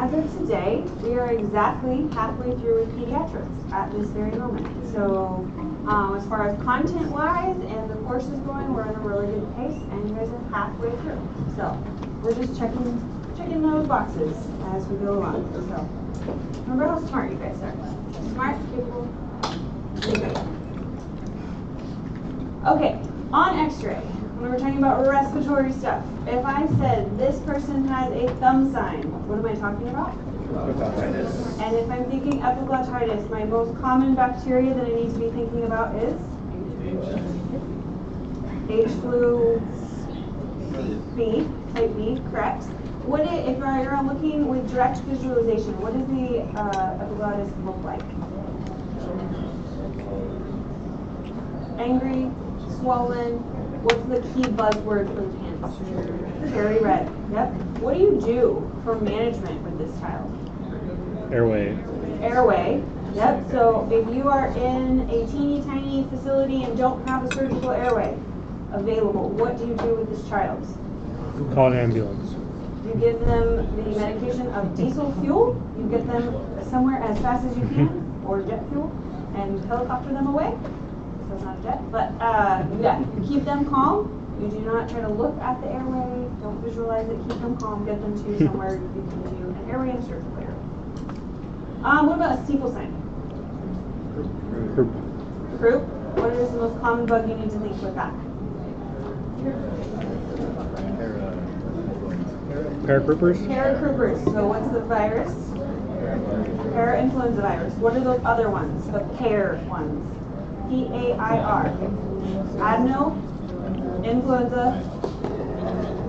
as of today, we are exactly halfway through with pediatrics at this very moment. So as far as content-wise and the course is going, we're on a really good pace, and you guys are halfway through. So we're just checking those boxes as we go along. So remember how smart you guys are. Smart, capable, great. Okay, on X-ray, when we're talking about respiratory stuff, if I said this person has a thumb sign, what am I talking about? Epiglottitis. And if I'm thinking epiglottitis, my most common bacteria that I need to be thinking about is? H. flu B, type B, correct. If you're looking with direct visualization, what does the epiglottis look like? Angry, swollen. What's the key buzzword for the pants? Cherry red. Yep. What do you do for management with this child? Airway. Airway. Yep. So if you are in a teeny tiny facility and don't have a surgical airway available, what do you do with this child? Call an ambulance. You give them the medication of diesel fuel. You get them somewhere as fast as you can, or jet fuel, and helicopter them away. So it's not a jet, but yeah, you keep them calm. You do not try to look at the airway. Don't visualize it. Keep them calm. Get them to somewhere you can do an airway and surgical airway. What about a steeple sign? Croup. Croup. What is the most common bug you need to think with that? Paracroupers? Paracroupers. So what's the virus? Parainfluenza virus. What are those other ones? The pair ones. P-A-I-R. Adeno, influenza,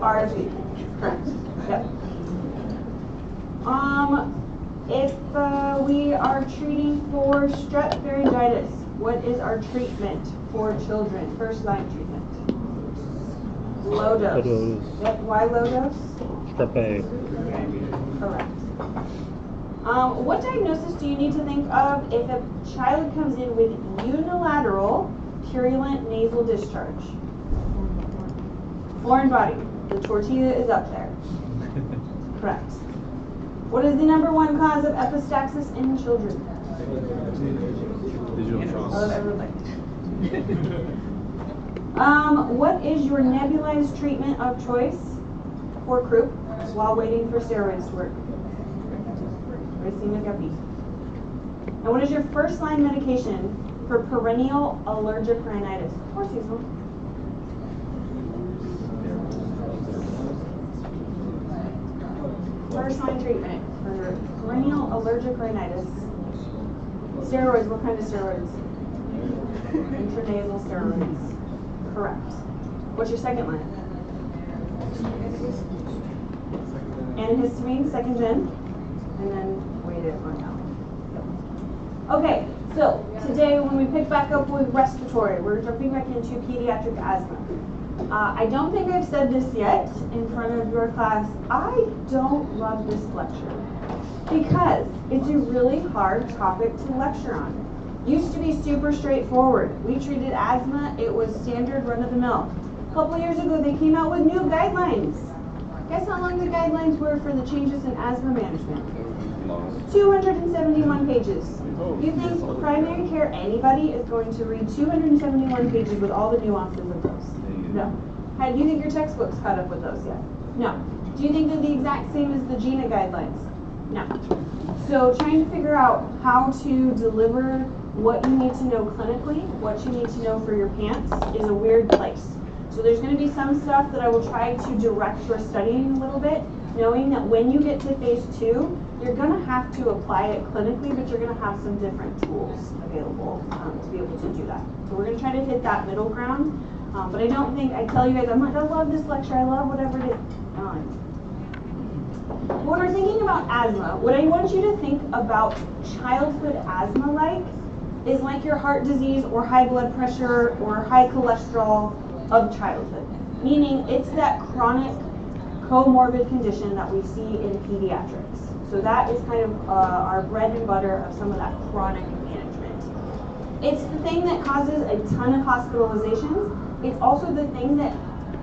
RSV. Correct. Yep. If we are treating for strep pharyngitis, what is our treatment for children? First line treatment. Low dose. Yep. Why low dose? Strep A. Correct. What diagnosis do you need to think of if a child comes in with unilateral purulent nasal discharge? Foreign body. The tortilla is up there. Correct. What is the #1 cause of epistaxis in children? Digital shock. I love everybody. What is your nebulized treatment of choice for croup while waiting for steroids to work? Racemic epi. And what is your first line medication for perennial allergic rhinitis or seasonal? First line treatment for perennial allergic rhinitis. Steroids, what kind of steroids? Intranasal steroids. Correct. What's your second line? Antihistamine, second gen, and then wait it on now. Okay, so today when we pick back up with respiratory, we're jumping back into pediatric asthma. I don't think I've said this yet in front of your class. I don't love this lecture because it's a really hard topic to lecture on. Used to be super straightforward. We treated asthma, it was standard run-of-the-mill. A couple years ago they came out with new guidelines. Guess how long the guidelines were for the changes in asthma management? 271 pages. You think primary care anybody is going to read 271 pages with all the nuances of those? No. Do you think your textbook's caught up with those yet? No. Do you think they're the exact same as the GINA guidelines? No. So trying to figure out how to deliver what you need to know clinically, what you need to know for your pants is a weird place. So there's going to be some stuff that I will try to direct your studying a little bit, knowing that when you get to phase 2, you're going to have to apply it clinically, but you're going to have some different tools available to be able to do that. So we're going to try to hit that middle ground. But I don't think, I tell you guys, I'm like, I love this lecture, I love whatever it is. When we're thinking about asthma, what I want you to think about childhood asthma is like your heart disease or high blood pressure or high cholesterol of childhood. Meaning it's that chronic comorbid condition that we see in pediatrics. So that is kind of our bread and butter of some of that chronic management. It's the thing that causes a ton of hospitalizations. It's also the thing that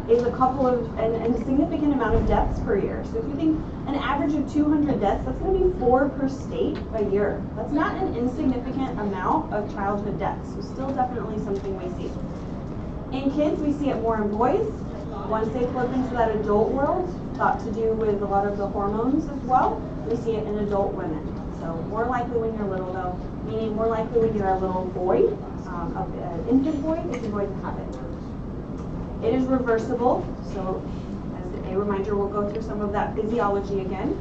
is a couple of, and a significant amount of deaths per year. So if you think an average of 200 deaths, that's going to be 4 per state a year. That's not an insignificant amount of childhood deaths. So still definitely something we see. In kids, we see it more in boys. Once they flip into that adult world, thought to do with a lot of the hormones as well, we see it in adult women. So more likely when you're little though, meaning more likely when you're a little boy, an infant boy, that you're going to have it. It is reversible, so as a reminder, we'll go through some of that physiology again.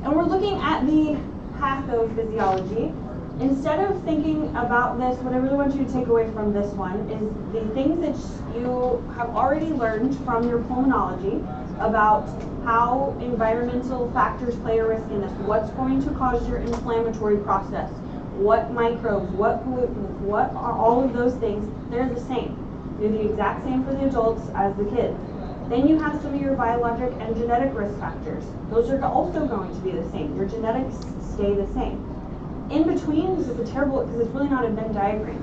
And we're looking at the pathophysiology. Instead of thinking about this, what I really want you to take away from this one is the things that you have already learned from your pulmonology about how environmental factors play a risk in this, what's going to cause your inflammatory process, what microbes, what pollutants, what are all of those things, they're the same. They're the exact same for the adults as the kids. Then you have some of your biologic and genetic risk factors. Those are also going to be the same. Your genetics stay the same. In between, this is a terrible, because it's really not a Venn diagram.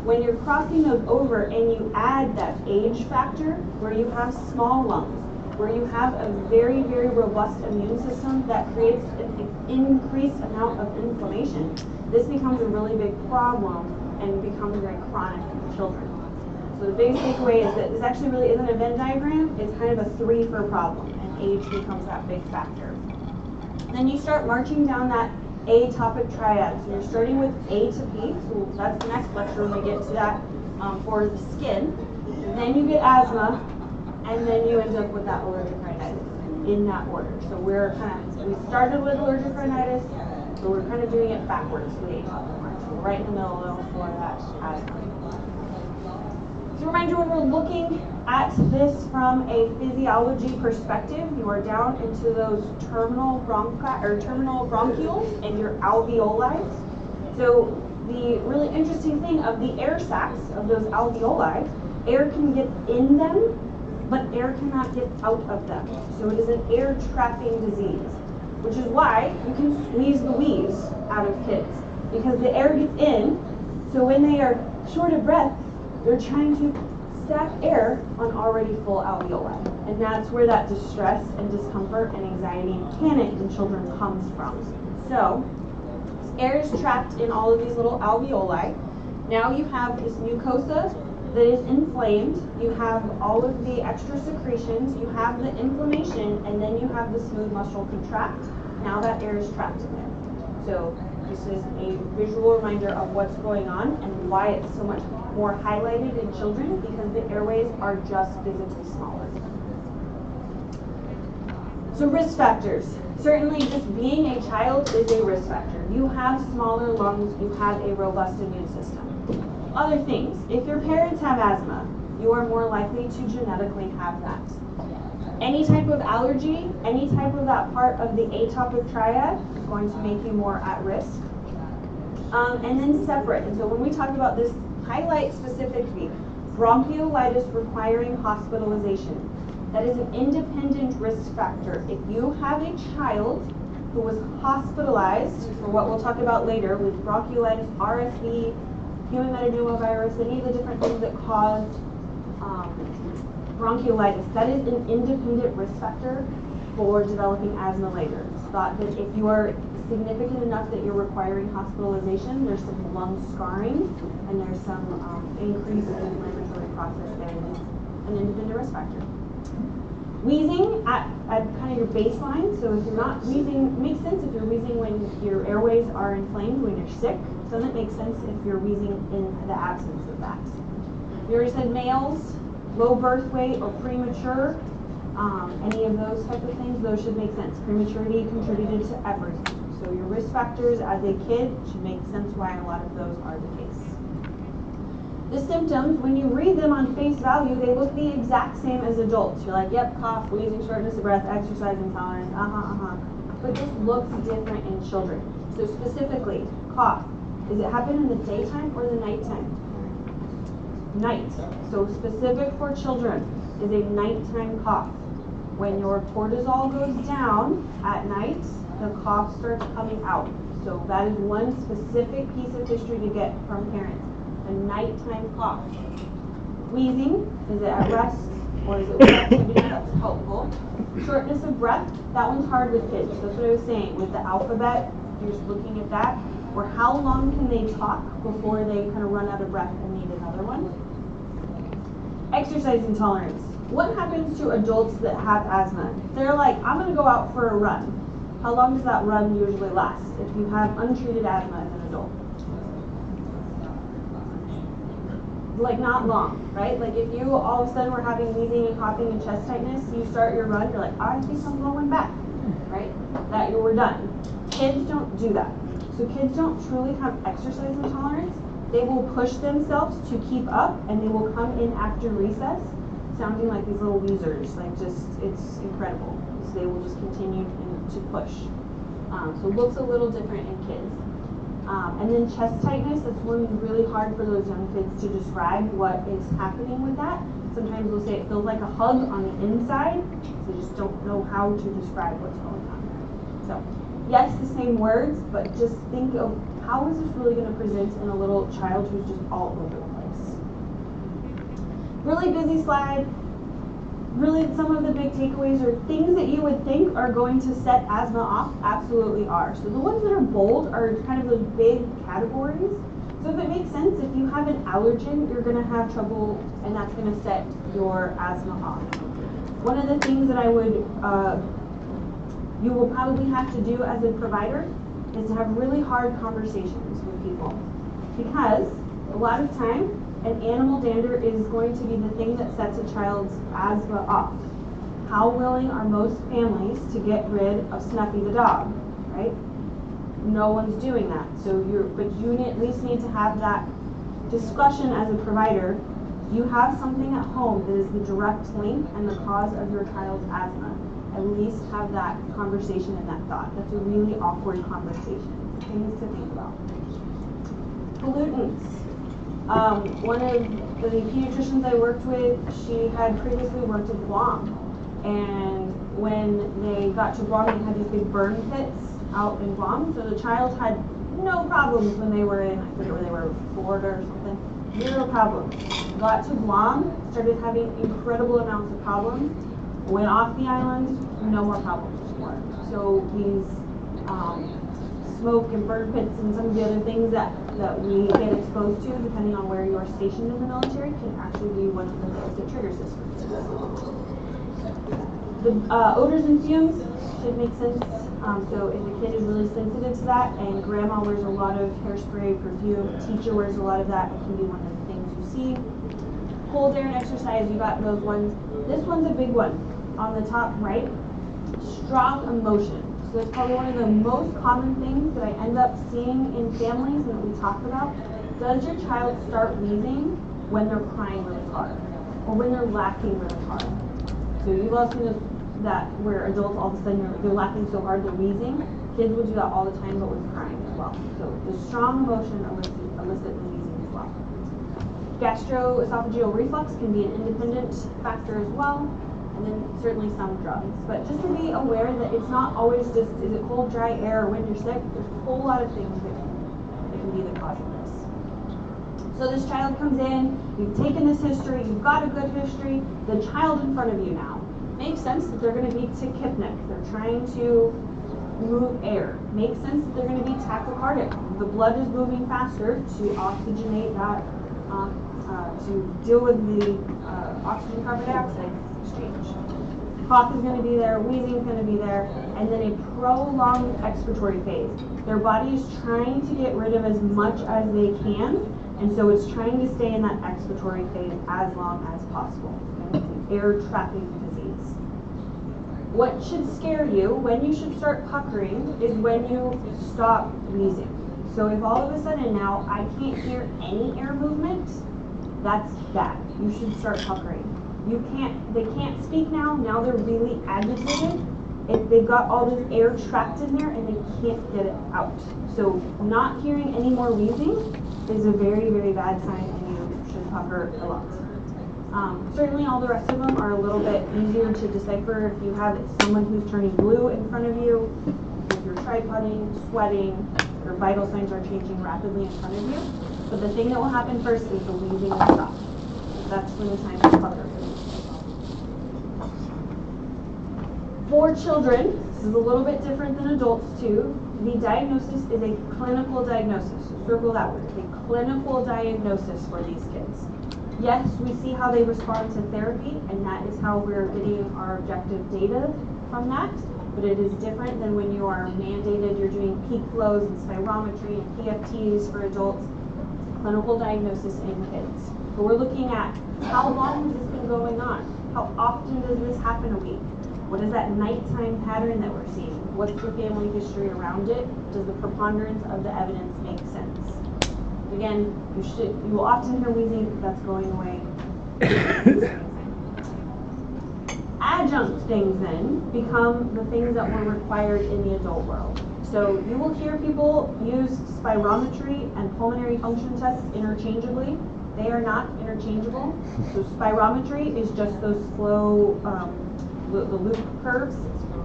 When you're crossing those over and you add that age factor, where you have small lungs, where you have a very, very robust immune system that creates an increased amount of inflammation, this becomes a really big problem and becomes very chronic in children. So the biggest takeaway is that this actually really isn't a Venn diagram, it's kind of a 3 for problem, and age becomes that big factor. And then you start marching down that atopic triad. So you're starting with A to P, so that's the next lecture when we get to that for the skin. And then you get asthma, and then you end up with that allergic rhinitis in that order. So we started with allergic rhinitis, so we're kind of doing it backwards for the atopic march. So right in the middle for that asthma. As a reminder, when we're looking at this from a physiology perspective, you are down into those terminal bronchioles and your alveoli. So the really interesting thing of the air sacs of those alveoli, air can get in them, but air cannot get out of them. So it is an air trapping disease, which is why you can squeeze the wheeze out of kids, because the air gets in, so when they are short of breath, they're trying to stack air on already full alveoli. And that's where that distress and discomfort and anxiety and panic in children comes from. So, air is trapped in all of these little alveoli. Now you have this mucosa that is inflamed, you have all of the extra secretions, you have the inflammation, and then you have the smooth muscle contract. Now that air is trapped in there. So this is a visual reminder of what's going on and why it's so much more highlighted in children, because the airways are just physically smaller. So risk factors. Certainly just being a child is a risk factor. You have smaller lungs, you have a robust immune system. Other things, if your parents have asthma, you are more likely to genetically have that. Any type of allergy, any type of that part of the atopic triad is going to make you more at risk. And then separate, and so when we talk about this, highlight specifically, bronchiolitis requiring hospitalization. That is an independent risk factor. If you have a child who was hospitalized for what we'll talk about later with bronchiolitis, RSV, human metapneumovirus, any of the different things that cause bronchiolitis, that is an independent risk factor for developing asthma later. It's thought that if you are significant enough that you're requiring hospitalization, there's some lung scarring and there's some increase in the inflammatory process there. It's an independent risk factor. Wheezing at kind of your baseline. So if you're not wheezing, it makes sense if you're wheezing when your airways are inflamed, when you're sick. Doesn't make sense if you're wheezing in the absence of that. We already said males, low birth weight or premature, any of those type of things, those should make sense. Prematurity contributed to everything. So your risk factors as a kid should make sense why a lot of those are the case. The symptoms, when you read them on face value, they look the exact same as adults. You're like, yep, cough, wheezing, shortness of breath, exercise intolerance, But this looks different in children. So specifically, cough. Does it happen in the daytime or the nighttime? Night. So specific for children is a nighttime cough. When your cortisol goes down at night, the cough starts coming out. So that is one specific piece of history to get from parents. A nighttime cough. Wheezing, is it at rest, or is it with activity that's helpful? Shortness of breath, that one's hard with kids. That's what I was saying. With the alphabet, you're just looking at that. Or how long can they talk before they kind of run out of breath and need another one? Exercise intolerance. What happens to adults that have asthma? They're like, I'm going to go out for a run. How long does that run usually last if you have untreated asthma as an adult? Like not long, right? Like if you all of a sudden were having wheezing and coughing and chest tightness, you start your run, you're like, I think I'm going back, right? That you were done. Kids don't do that. So kids don't truly have exercise intolerance. They will push themselves to keep up, and they will come in after recess sounding like these little wheezers, like just, it's incredible. So they will just continue to push. So it looks a little different in kids. And then chest tightness, that's one really hard for those young kids to describe what is happening with that. Sometimes they'll say it feels like a hug on the inside, so they just don't know how to describe what's going on. So yes, the same words, but just think of how is this really going to present in a little child who's just all over the place. Really busy slide. Really, some of the big takeaways are things that you would think are going to set asthma off absolutely are. So the ones that are bold are kind of those big categories. So if it makes sense, if you have an allergen, you're going to have trouble, and that's going to set your asthma off. One of the things that I would, you will probably have to do as a provider is to have really hard conversations with people. Because a lot of time, an animal dander is going to be the thing that sets a child's asthma off. How willing are most families to get rid of Snuffy the dog, right? No one's doing that. So but you at least need to have that discussion as a provider. You have something at home that is the direct link and the cause of your child's asthma. At least have that conversation and that thought. That's a really awkward conversation. Things to think about. Pollutants. One of the pediatricians I worked with, she had previously worked at Guam, and when they got to Guam, they had these big burn pits out in Guam, so the child had no problems when they were in, I forget where they were, Florida or something, 0 problems. Got to Guam, started having incredible amounts of problems, went off the island, no more problems anymore. So these smoke and burn pits and some of the other things that we get exposed to, depending on where you are stationed in the military, can actually be one of the things that triggers this. The odors and fumes should make sense. So if a kid is really sensitive to that, and grandma wears a lot of hairspray, perfume, teacher wears a lot of that, it can be one of the things you see. Cold air and exercise, you got those ones. This one's a big one. On the top right, strong emotion. So it's probably one of the most common things that I end up seeing in families and that we talk about. Does your child start wheezing when they're crying really hard or when they're laughing really hard? So you've all seen that where adults all of a sudden they're laughing so hard they're wheezing. Kids will do that all the time, but with crying as well. So the strong emotion elicit the wheezing as well. Gastroesophageal reflux can be an independent factor as well. And then certainly some drugs. But just to be aware that it's not always just, is it cold, dry air, or when you're sick? There's a whole lot of things that can be the cause of this. So this child comes in, you've taken this history, you've got a good history, the child in front of you now. Makes sense that they're going to be tachypnic. They're trying to move air. Makes sense that they're going to be tachycardic. The blood is moving faster to oxygenate that, to deal with the oxygen carbon dioxide exchange. Cough is going to be there, wheezing is going to be there, and then a prolonged expiratory phase. Their body is trying to get rid of as much as they can, and so it's trying to stay in that expiratory phase as long as possible. Okay? It's an air trapping disease. What should scare you, when you should start puckering, is when you stop wheezing. So if all of a sudden now I can't hear any air movement, that's bad. You should start puckering. They can't speak now they're really agitated. If they've got all this air trapped in there and they can't get it out. So not hearing any more wheezing is a very, very bad sign, and you should pucker a lot. Certainly all the rest of them are a little bit easier to decipher. If you have someone who's turning blue in front of you, if you're tripoding, sweating, your vital signs are changing rapidly in front of you. But the thing that will happen first is the wheezing will stop. That's when the time to pucker. For children, this is a little bit different than adults too. The diagnosis is a clinical diagnosis. Circle that word. A clinical diagnosis for these kids. Yes, we see how they respond to therapy, and that is how we're getting our objective data from that. But it is different than when you are mandated, you're doing peak flows and spirometry and PFTs for adults. It's a clinical diagnosis in kids. So we're looking at how long has this been going on? How often does this happen a week? What is that nighttime pattern that we're seeing? What's the family history around it? Does the preponderance of the evidence make sense? Again, you will often hear wheezing, that's going away. Adjunct things then become the things that were required in the adult world. So you will hear people use spirometry and pulmonary function tests interchangeably. They are not interchangeable. So spirometry is just those slow, the loop curves,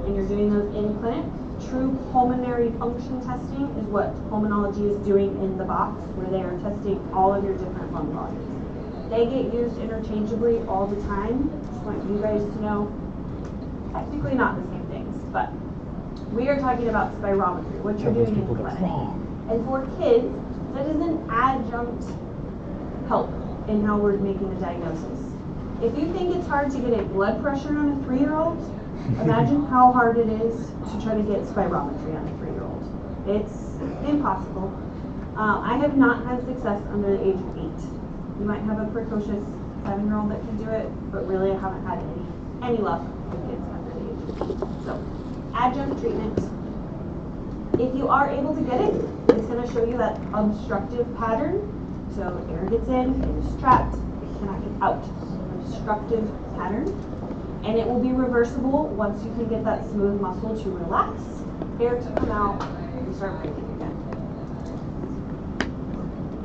and you're doing those in clinic. True pulmonary function testing is what pulmonology is doing in the box, where they are testing all of your different lung volumes. They get used interchangeably all the time. Just want you guys to know, technically not the same things, but we are talking about spirometry, what you're doing in clinic. And for kids, that is an adjunct help in how we're making the diagnosis. If you think it's hard to get a blood pressure on a 3-year-old, imagine how hard it is to try to get spirometry on a 3-year-old. It's impossible. I have not had success under the age of 8. You might have a precocious 7-year-old that can do it, but really I haven't had any luck with kids under the age of 8. So, adjunct treatment. If you are able to get it, it's going to show you that obstructive pattern. So air gets in, it is trapped, it cannot get out. Obstructive pattern. And it will be reversible once you can get that smooth muscle to relax, air to come out, and start breathing again.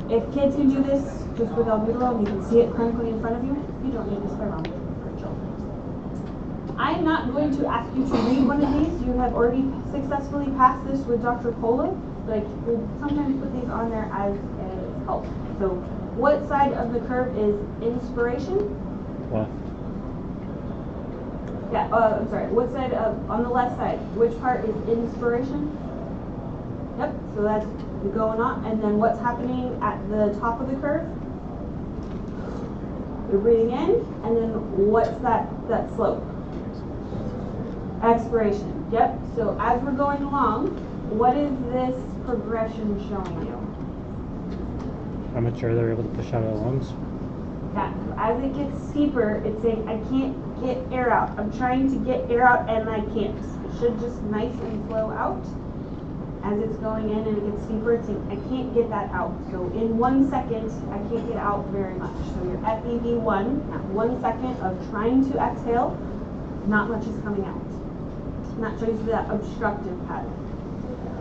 If kids can do this just with albuterol and you can see it clinically in front of you, you don't need a spirometer for children. I'm not going to ask you to read one of these. You have already successfully passed this with Dr. Cola, but I will sometimes put these on there as a help. So what side of the curve is inspiration? Left. Yeah, I'm sorry, what side on the left side, which part is inspiration? Yep, so that's going on, and then what's happening at the top of the curve? You're breathing in, and then what's that slope? Expiration, yep, so as we're going along, what is this progression showing you? How much air they're able to push out of the lungs? Yeah, so as it gets steeper, it's saying, I can't get air out. I'm trying to get air out and I can't. It should just nice and flow out. As it's going in and it gets steeper, it's saying, I can't get that out. So in 1 second, I can't get out very much. So your FEV1, at 1 second of trying to exhale, not much is coming out. And that shows you that obstructive pattern.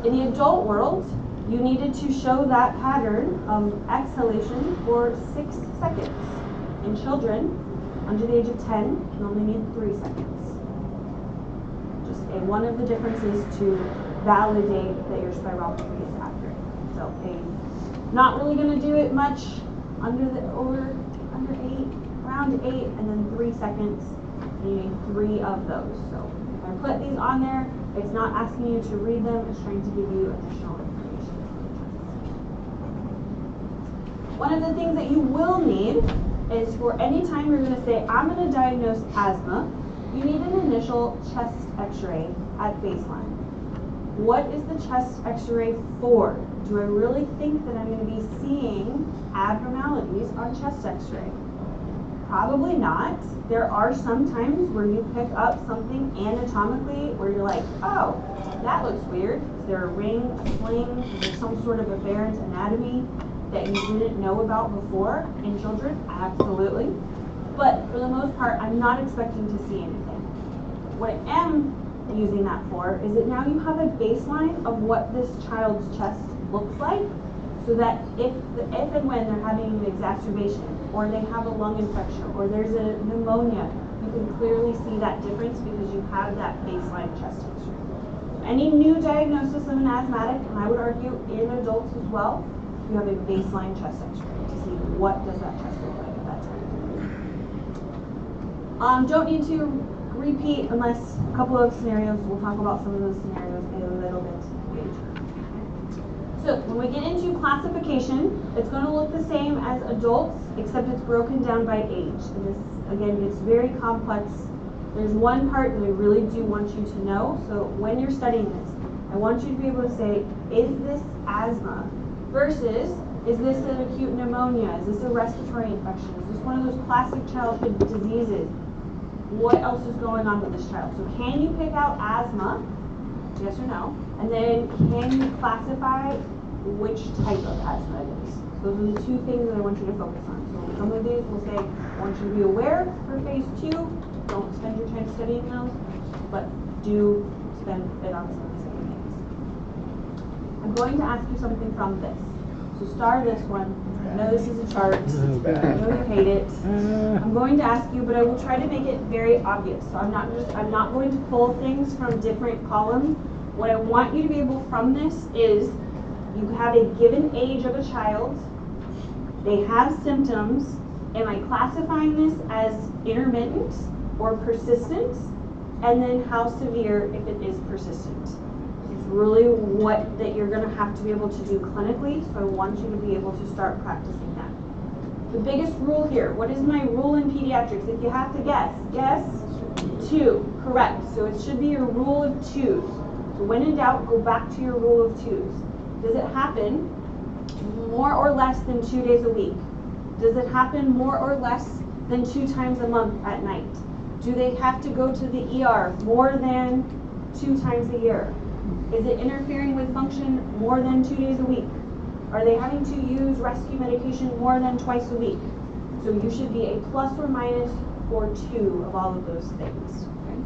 In the adult world, you needed to show that pattern of exhalation for 6 seconds. In children, under the age of 10, you only need 3 seconds. Just one of the differences to validate that your spirometry is accurate. So not really going to do it much under 8, around 8, and then 3 seconds, needing 3 of those. So if I put these on there, it's not asking you to read them, it's trying to give you additional information. One of the things that you will need is for any time you're going to say, I'm going to diagnose asthma, you need an initial chest x-ray at baseline. What is the chest x-ray for? Do I really think that I'm going to be seeing abnormalities on chest x-ray? Probably not. There are some times where you pick up something anatomically where you're like, oh, that looks weird. Is there a ring, a sling, is there some sort of aberrant anatomy that you didn't know about before in children? Absolutely. But for the most part, I'm not expecting to see anything. What I am using that for is that now you have a baseline of what this child's chest looks like, so that if and when they're having an exacerbation, or they have a lung infection, or there's a pneumonia, you can clearly see that difference because you have that baseline chest x-ray. Any new diagnosis of an asthmatic, and I would argue in adults as well, you have a baseline chest x-ray to see what does that chest look like at that time. Don't need to repeat unless a couple of scenarios. We'll talk about some of those scenarios a little bit later. So when we get into classification, it's going to look the same as adults, except it's broken down by age. And this, again, gets very complex. There's one part that I really do want you to know. So when you're studying this, I want you to be able to say, is this asthma versus is this an acute pneumonia? Is this a respiratory infection? Is this one of those classic childhood diseases? What else is going on with this child? So can you pick out asthma? Yes or no? And then can you classify which type of asthma it is? Those are the two things that I want you to focus on. So some of these will say, I want you to be aware for phase 2. Don't spend your time studying those, but do spend it on some of the second things. I'm going to ask you something from this. So star this one. I know this is a chart. I know you hate it. I'm going to ask you, but I will try to make it very obvious. So I'm not going to pull things from different columns. What I want you to be able from this is you have a given age of a child. They have symptoms. Am I classifying this as intermittent or persistent? And then how severe if it is persistent. Really what that you're going to have to be able to do clinically, so I want you to be able to start practicing that. The biggest rule here, what is my rule in pediatrics? If you have to guess 2, correct. So it should be your rule of 2s. So when in doubt, go back to your rule of 2s. Does it happen more or less than 2 days a week? Does it happen more or less than 2 times a month at night? Do they have to go to the ER more than 2 times a year? Is it interfering with function more than 2 days a week? Are they having to use rescue medication more than twice a week? So you should be a plus or minus or 2 of all of those things. Okay?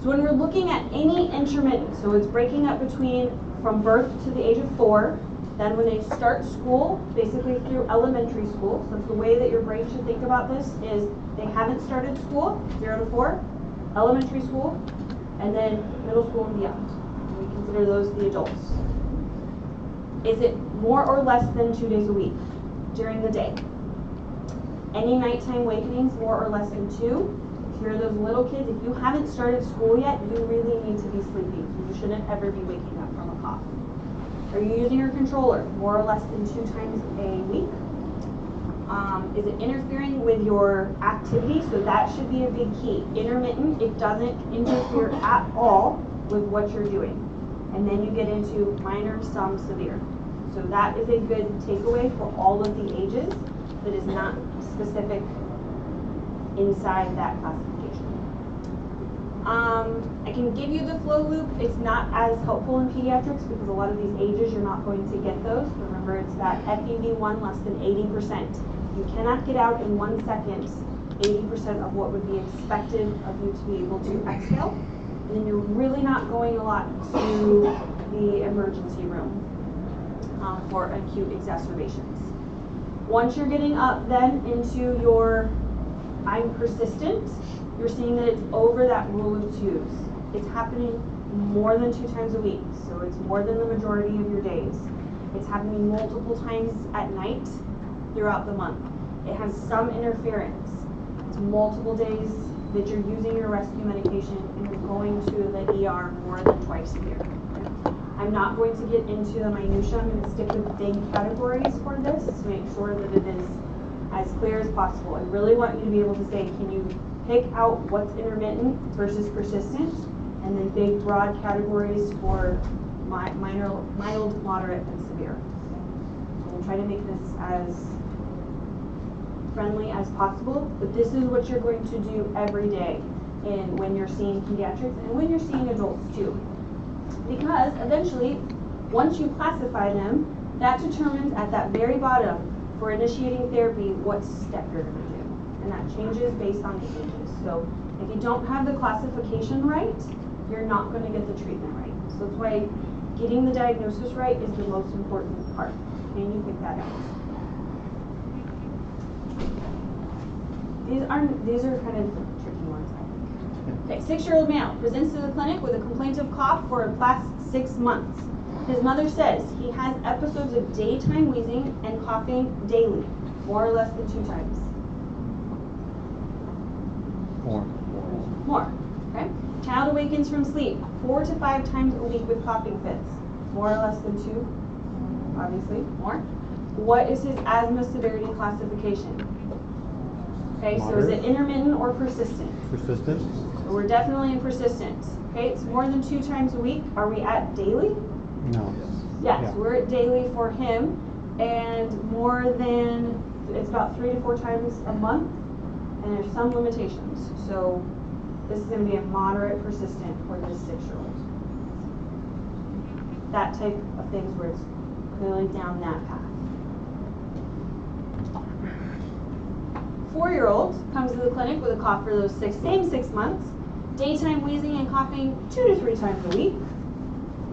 So when we're looking at any intermittent, so it's breaking up between from birth to the age of 4, then when they start school, basically through elementary school, so it's the way that your brain should think about this is they haven't started school, 0 to 4, elementary school, and then middle school and beyond. We consider those the adults. Is it more or less than 2 days a week during the day? Any nighttime wakenings more or less than 2? If you're those little kids, if you haven't started school yet, you really need to be sleeping. You shouldn't ever be waking up from a cough. Are you using your controller more or less than 2 times a week? Is it interfering with your activity? So that should be a big key. Intermittent, it doesn't interfere at all with what you're doing. And then you get into minor, some severe. So that is a good takeaway for all of the ages that is not specific inside that classification. I can give you the flow loop. It's not as helpful in pediatrics because a lot of these ages you're not going to get those. Remember, it's that FEV1 less than 80%. You cannot get out in 1 second 80% of what would be expected of you to be able to exhale. And then you're really not going a lot to the emergency room for acute exacerbations. Once you're getting up then into your I'm persistent, you're seeing that it's over that rule of 2s. It's happening more than 2 times a week, so it's more than the majority of your days. It's happening multiple times at night throughout the month. It has some interference. It's multiple days that you're using your rescue medication and you're going to the ER more than twice a year. I'm not going to get into the minutia. I'm going to stick with big categories for this to make sure that it is as clear as possible. I really want you to be able to say, can you pick out what's intermittent versus persistent, and then big broad categories for mild, moderate, and severe. So we'll try to make this as friendly as possible, but this is what you're going to do every day when you're seeing pediatrics and when you're seeing adults too. Because eventually, once you classify them, that determines at that very bottom for initiating therapy what step you're going to do. And that changes based on the ages. So if you don't have the classification right, you're not going to get the treatment right. So that's why getting the diagnosis right is the most important part. Can you pick that out? These are kind of tricky ones, I think. Okay, 6-year-old male presents to the clinic with a complaint of cough for the past 6 months. His mother says he has episodes of daytime wheezing and coughing daily, more or less than 2 times. More. More. Okay? Child awakens from sleep 4 to 5 times a week with coughing fits. More or less than 2? Obviously, more. What is his asthma severity classification? Okay, so is it intermittent or persistent? Persistent. So we're definitely in persistent. Okay, it's more than 2 times a week. Are we at daily? No. Yes, Yeah. we're at daily for him, and more than, it's about 3 to 4 times a month, and there's some limitations. So this is going to be a moderate persistent for this 6-year-old. That type of things where it's clearly down that path. 4-year-old comes to the clinic with a cough for those same 6 months. Daytime wheezing and coughing 2 to 3 times a week.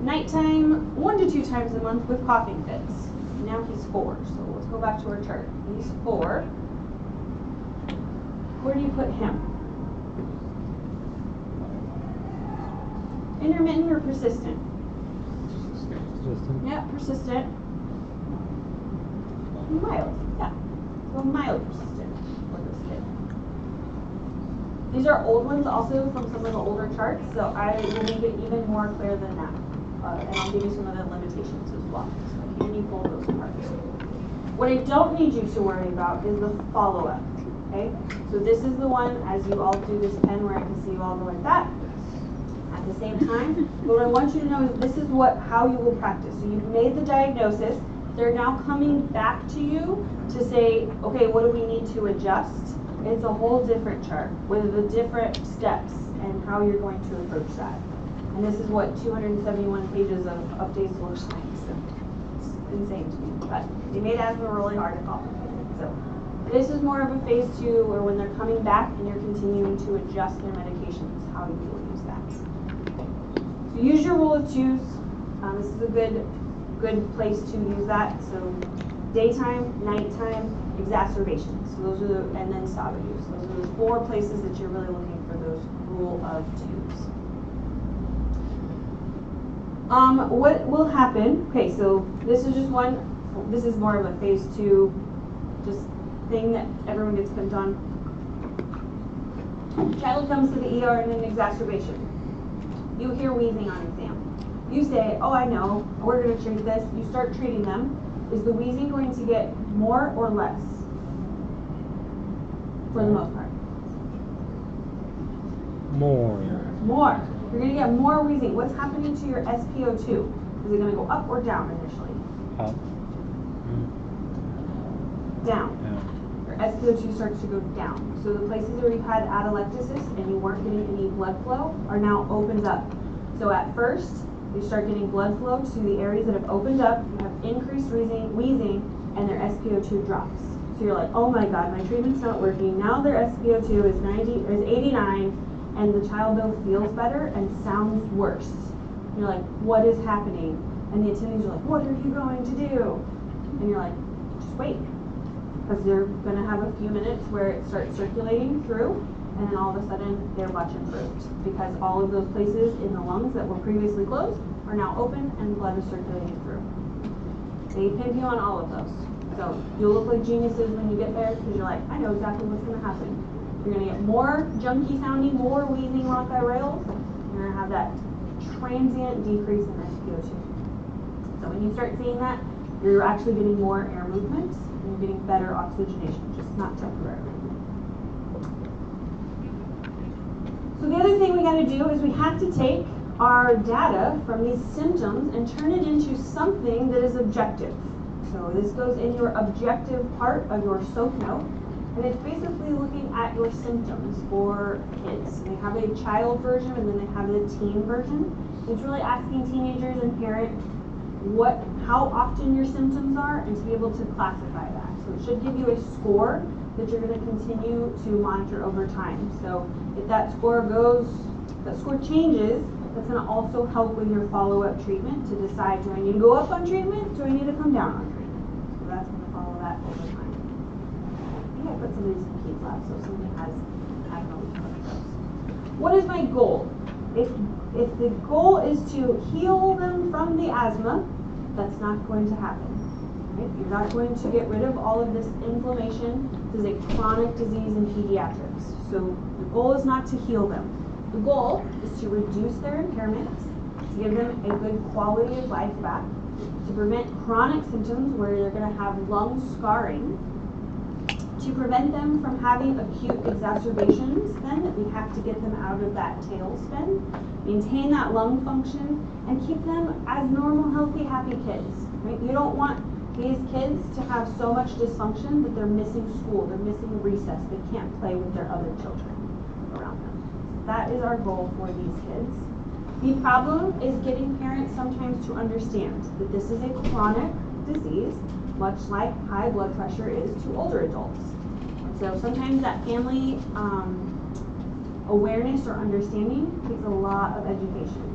Nighttime 1 to 2 times a month with coughing fits. Now he's 4, so let's go back to our chart. He's 4. Where do you put him? Intermittent or persistent? Persistent. Yeah, persistent. Mild, yeah. So mild persistent for this kid. These are old ones also from some of the older charts, so I will make it even more clear than that. And I'll give you some of the limitations as well. So can you pull those apart? What I don't need you to worry about is the follow-up. Okay? So this is the one, as you all do this pen where I can see you all go like that. At the same time, but what I want you to know is this is how you will practice. So you've made the diagnosis. They're now coming back to you to say, okay, what do we need to adjust? It's a whole different chart with the different steps and how you're going to approach that. And this is what 271 pages of updates looks like. So it's insane to me. But they made asthma really hard to complicate. So this is more of a phase 2 where when they're coming back and you're continuing to adjust their medications, how you will use that. So use your rule of 2s. This is a good place to use that. So daytime, nighttime, exacerbations. So those are and then STABA use. Those are the 4 places that you're really looking for those rule of 2s. What will happen? Okay, so this is just one. This is more of a phase 2, just thing that everyone gets pimped on. Child comes to the ER in an exacerbation. You hear wheezing on exam. You say, oh, I know, we're going to treat this. You start treating them. Is the wheezing going to get more or less? For the most part. More. More. You're going to get more wheezing. What's happening to your SpO2? Is it going to go up or down initially? Up. Down. Yeah. Your SpO2 starts to go down. So the places where you had atelectasis and you weren't getting any blood flow are now opened up. So at first, you start getting blood flow to the areas that have opened up, you have increased wheezing, and their SpO2 drops. So you're like, oh my god, my treatment's not working. Now their SpO2 is 89, and the child though feels better and sounds worse. You're like, what is happening? And the attendings are like, what are you going to do? And you're like, just wait. Because they're going to have a few minutes where it starts circulating through, and then all of a sudden they're much improved. Because all of those places in the lungs that were previously closed are now open and blood is circulating through. They pimp you on all of those. So you'll look like geniuses when you get there because you're like, I know exactly what's going to happen. You're going to get more junky sounding, more wheezing bronchirales. You're going to have that transient decrease in SpO2. So when you start seeing that, you're actually getting more air movement and you're getting better oxygenation, just not temporarily. So the other thing we got to do is we have to take our data from these symptoms and turn it into something that is objective. So this goes in your objective part of your SOAP note, and it's basically looking at your symptoms for kids. They have a child version and then they have the teen version. It's really asking teenagers and parents how often your symptoms are and to be able to classify that. So it should give you a score that you're going to continue to monitor over time. So if that score changes, that's going to also help with your follow-up treatment to decide, do I need to go up on treatment? Do I need to come down on treatment? So that's going to follow that over time. I think I put some of these in Keith's lab, so if somebody has always put those. What is my goal? If the goal is to heal them from the asthma, that's not going to happen. Right? You're not going to get rid of all of this inflammation. This is a chronic disease in pediatrics. So the goal is not to heal them. The goal is to reduce their impairment, to give them a good quality of life back, to prevent chronic symptoms where they're going to have lung scarring, to prevent them from having acute exacerbations, then we have to get them out of that tailspin, maintain that lung function, and keep them as normal, healthy, happy kids. Right? You don't want these kids to have so much dysfunction that they're missing school, they're missing recess, they can't play with their other children around them. That is our goal for these kids. The problem is getting parents sometimes to understand that this is a chronic disease, much like high blood pressure is to older adults. So sometimes that family awareness or understanding takes a lot of education.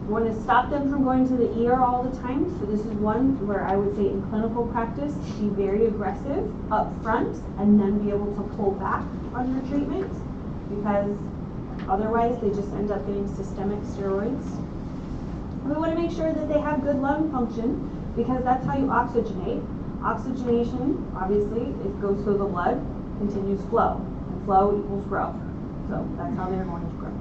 You want to stop them from going to the ER all the time, so this is one where I would say in clinical practice, be very aggressive up front and then be able to pull back on your treatment, because otherwise they just end up getting systemic steroids. We want to make sure that they have good lung function, because that's how you oxygenate. Oxygenation, obviously, it goes through the blood, continues flow, and flow equals growth. So that's how they're going to grow.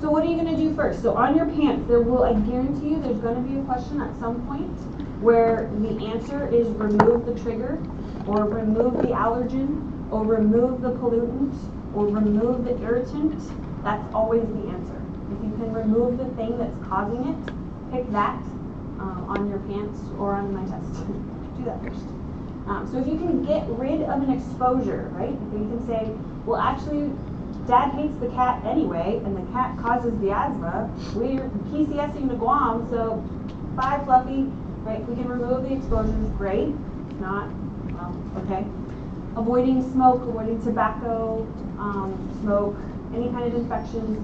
So what are you going to do first? So on your pants, there will, I guarantee you, there's going to be a question at some point where the answer is remove the trigger, or remove the allergen, or remove the pollutant, or remove the irritant. That's always the answer. If you can remove the thing that's causing it, pick that on your pants or on my test. Do that first. So if you can get rid of an exposure, right? If you can say, well, actually, Dad hates the cat anyway, and the cat causes the asthma. We're PCSing to Guam, so bye, Fluffy. Right? If we can remove the exposures, great. If not, well, okay. Avoiding smoke, avoiding tobacco, smoke, any kind of infections,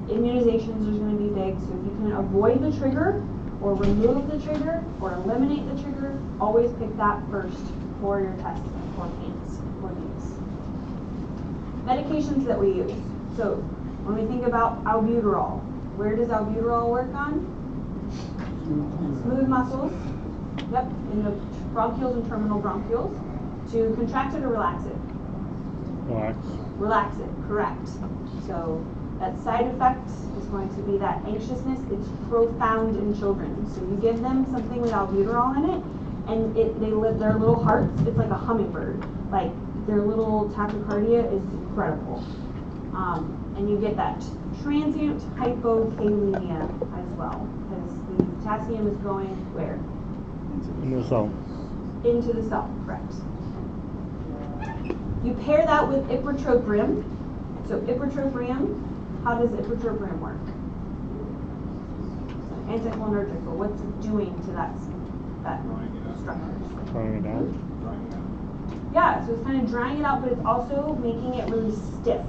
immunizations are going to be big. So if you can avoid the trigger, or remove the trigger, or eliminate the trigger, always pick that first for your test for pants, for these. Medications that we use. So when we think about albuterol, where does albuterol work on? Smooth muscles. Yep, in the bronchioles and terminal bronchioles. To contract it or relax it? Relax. Relax it, correct. So that side effect is going to be that anxiousness. It's profound in children. So you give them something with albuterol in it, and they live their little hearts. It's like a hummingbird. Like their little tachycardia is incredible. And you get that transient hypokalemia as well, because the potassium is going where? Into the cell. Into the cell, correct. You pair that with ipratropium. So ipratropium, how does ipratropium work? Anticholinergic, but what's it doing to that structure? Drying it out. Yeah, so it's kind of drying it out, but it's also making it really stiff.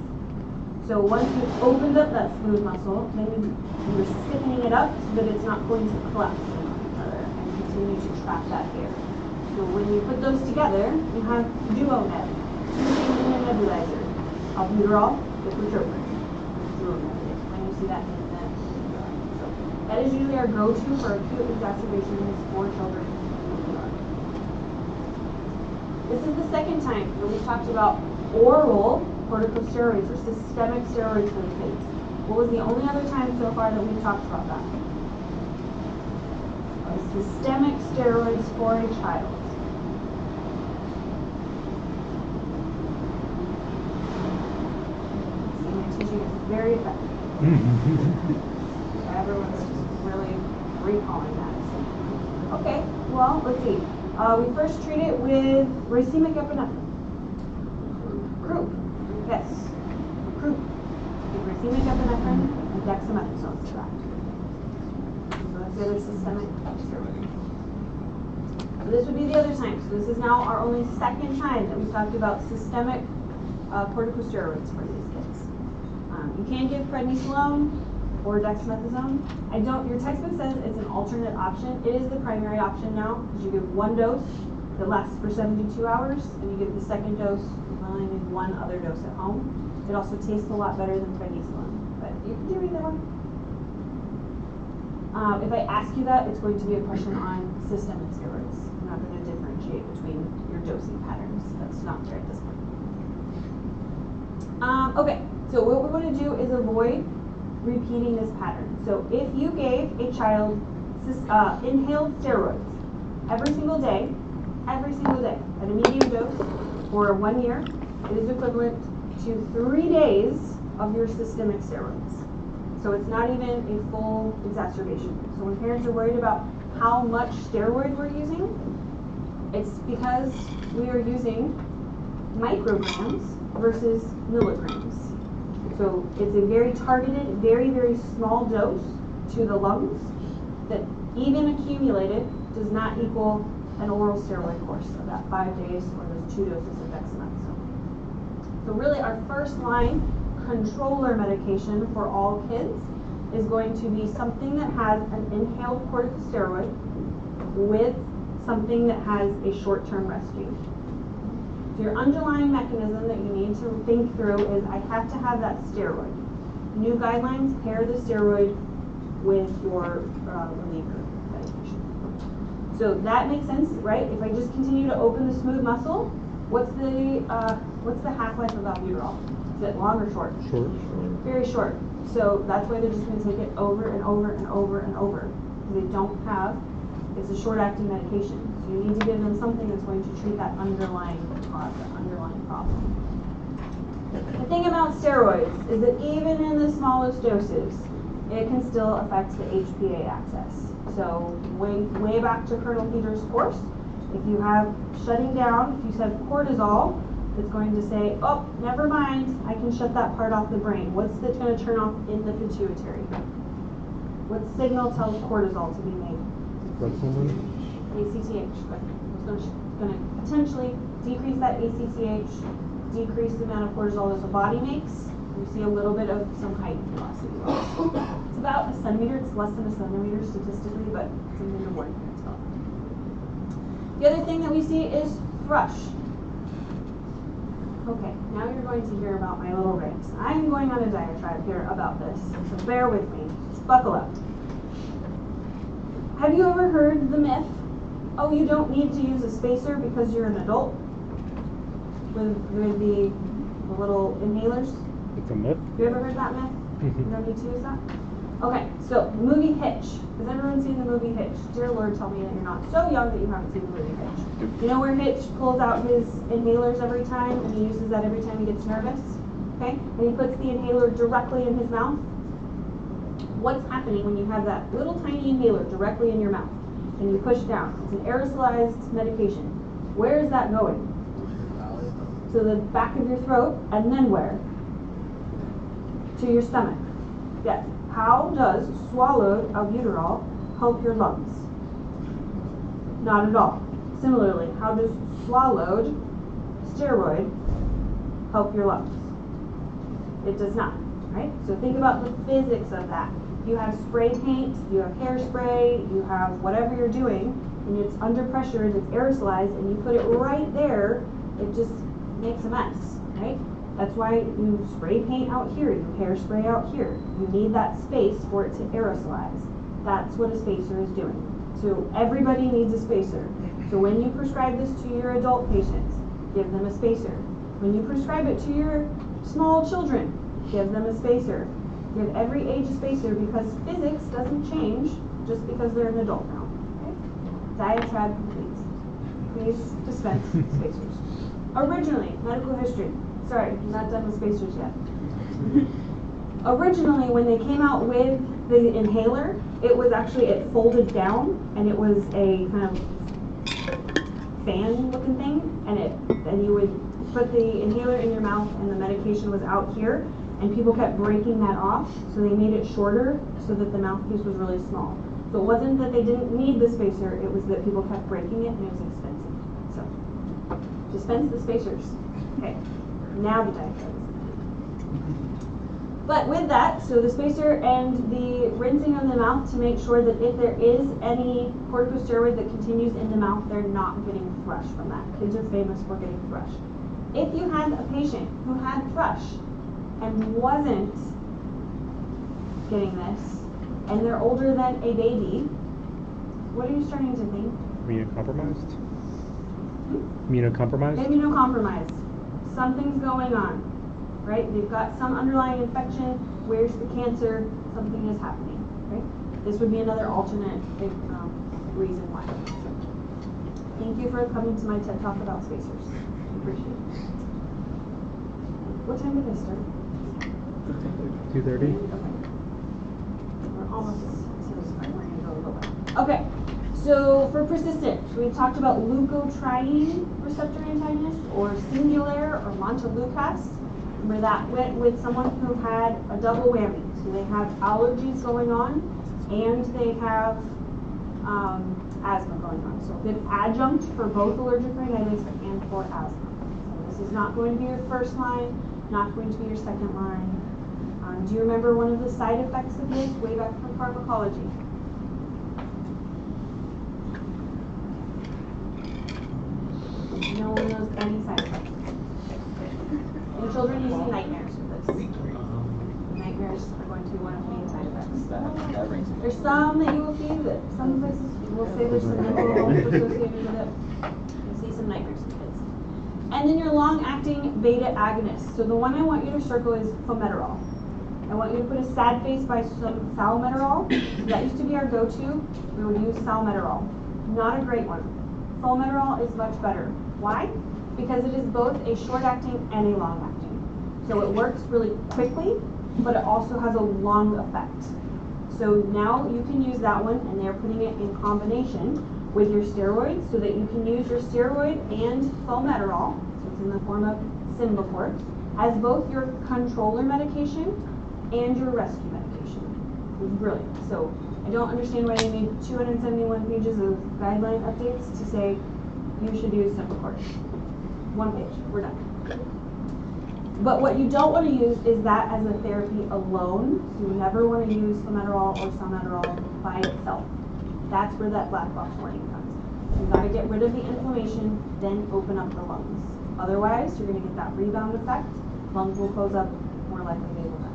So once you've opened up that smooth muscle, maybe you're stiffening it up so that it's not going to collapse and continue to trap that air. So when you put those together, you have duo-neb, two things in a nebulizer. Albuterol, ipratropium, duo-neb. When you see that in the so that is usually our go-to for acute exacerbations for children. This is the second time that we talked about oral corticosteroids or systemic steroids for the kids. What was the only other time so far that we've talked about that? Systemic steroids for a child. See, my teaching is very effective. Everyone's just really recalling that. Okay, well, let's see. We first treat it with racemic epinephrine. Group. Yes. Group. Racemic epinephrine and dexamethasone extract. So that's the other systemic steroid. So this would be the other time. So this is now our only second time that we've talked about systemic corticosteroids for these kids. You can give prednisolone or dexamethasone. Your textbook says it's an alternate option. It is the primary option now, because you give one dose that lasts for 72 hours, and you give the second dose, you only need one other dose at home. It also tastes a lot better than prednisolone, but you can do either one. If I ask you that, it's going to be a question on systemic steroids. I'm not going to differentiate between your dosing patterns. That's not fair at this point. Okay. So what we want to do is avoid repeating this pattern. So if you gave a child inhaled steroids every single day, at a medium dose for 1 year, it is equivalent to 3 days of your systemic steroids. So it's not even a full exacerbation. So when parents are worried about how much steroid we're using, it's because we are using micrograms versus milligrams. So it's a very targeted, very, very small dose to the lungs that even accumulated does not equal an oral steroid course of that 5 days or those 2 doses of dexamethasone. So really our first line controller medication for all kids is going to be something that has an inhaled corticosteroid with something that has a short-term rescue. So your underlying mechanism that you need to think through is I have to have that steroid. New guidelines pair the steroid with your reliever medication. So that makes sense, right? If I just continue to open the smooth muscle, what's the half-life of albuterol? Is it long or short? Short. Very short. So that's why they're just going to take it over and over and over and over. They don't have, it's a short-acting medication. So you need to give them something that's going to treat that underlying cause, that underlying problem. The thing about steroids is that even in the smallest doses, it can still affect the HPA axis. So way back to Colonel Peters' course, if you have shutting down, if you said cortisol, it's going to say, oh, never mind, I can shut that part off the brain. What's that going to turn off in the pituitary? What signal tells cortisol to be made? Growth hormone? ACTH. Good. It's going to potentially decrease that ACTH, decrease the amount of cortisol that the body makes. You see a little bit of some height velocity loss. It's about a centimeter. It's less than a centimeter statistically, but something to warn parents about. The other thing that we see is thrush. Okay, now you're going to hear about my little rants. I'm going on a diatribe here about this, so bear with me. Just buckle up. Have you ever heard the myth, oh, you don't need to use a spacer because you're an adult? With the little inhalers? It's a myth? You ever heard that myth? You don't need to use that? Okay, so the movie Hitch. Has everyone seen the movie Hitch? Dear Lord, tell me that you're not so young that you haven't seen the movie Hitch. You know where Hitch pulls out his inhalers every time, and he uses that every time he gets nervous? Okay? And he puts the inhaler directly in his mouth. What's happening when you have that little tiny inhaler directly in your mouth, and you push down? It's an aerosolized medication. Where is that going? To the back of your throat, and then where? To your stomach. Yes. How does swallowed albuterol help your lungs? Not at all. Similarly, how does swallowed steroid help your lungs? It does not, right? So think about the physics of that. You have spray paint, you have hairspray, you have whatever you're doing, and it's under pressure and it's aerosolized, and you put it right there, it just makes a mess, right? That's why you spray paint out here, you hairspray out here. You need that space for it to aerosolize. That's what a spacer is doing. So everybody needs a spacer. So when you prescribe this to your adult patients, give them a spacer. When you prescribe it to your small children, give them a spacer. Give every age a spacer because physics doesn't change just because they're an adult now. Okay? Diatribe complete. Please dispense spacers. Originally, medical history. Sorry, I'm not done with spacers yet. Originally, when they came out with the inhaler, it was actually, it folded down, and it was a kind of fan-looking thing, and you would put the inhaler in your mouth, and the medication was out here, and people kept breaking that off, so they made it shorter so that the mouthpiece was really small. So it wasn't that they didn't need the spacer, it was that people kept breaking it, and it was expensive. So, dispense the spacers. Okay. Now the diatribe. But with that, so the spacer and the rinsing of the mouth to make sure that if there is any corticosteroid that continues in the mouth, they're not getting thrush from that. Kids are famous for getting thrush. If you had a patient who had thrush and wasn't getting this, and they're older than a baby, what are you starting to think? Immunocompromised? Immunocompromised? Immunocompromised. Something's going on. right? They've got some underlying infection. Where's the cancer? Something is happening, right? This would be another alternate reason why. Thank you for coming to my TED Talk about spacers. Appreciate it. What time did I start? 2:30. Okay. We're almost so smart. We're gonna go a little bit. Okay. So for persistent, we talked about leukotriene receptor antagonist, or Singulair, or Montelukast. Remember that went with someone who had a double whammy. So they have allergies going on, and they have asthma going on. So a good adjunct for both allergic rhinitis and for asthma. So this is not going to be your first line, not going to be your second line. Do you remember one of the side effects of this way back from pharmacology? No one knows any side effects. And children using nightmares with this. Nightmares are going to be one of the main side effects. There's some that you will see that some places will say there's some mental associated with it. You'll see some nightmares in kids. And then your long-acting beta agonist. So the one I want you to circle is Formoterol. I want you to put a sad face by some Salmeterol. That used to be our go-to. We would use Salmeterol. Not a great one. Formoterol is much better. Why? Because it is both a short-acting and a long-acting. So it works really quickly, but it also has a long effect. So now you can use that one, and they're putting it in combination with your steroids so that you can use your steroid and Formoterol, so it's in the form of Symbicort, as both your controller medication and your rescue medication. It's brilliant. So I don't understand why they made 271 pages of guideline updates to say you should use Symbicort. One page, we're done. But what you don't want to use is that as a therapy alone. So you never want to use Formoterol or Salmeterol by itself. That's where that black box warning comes. You've got to get rid of the inflammation, then open up the lungs. Otherwise, you're going to get that rebound effect. Lungs will close up, more likely they will die.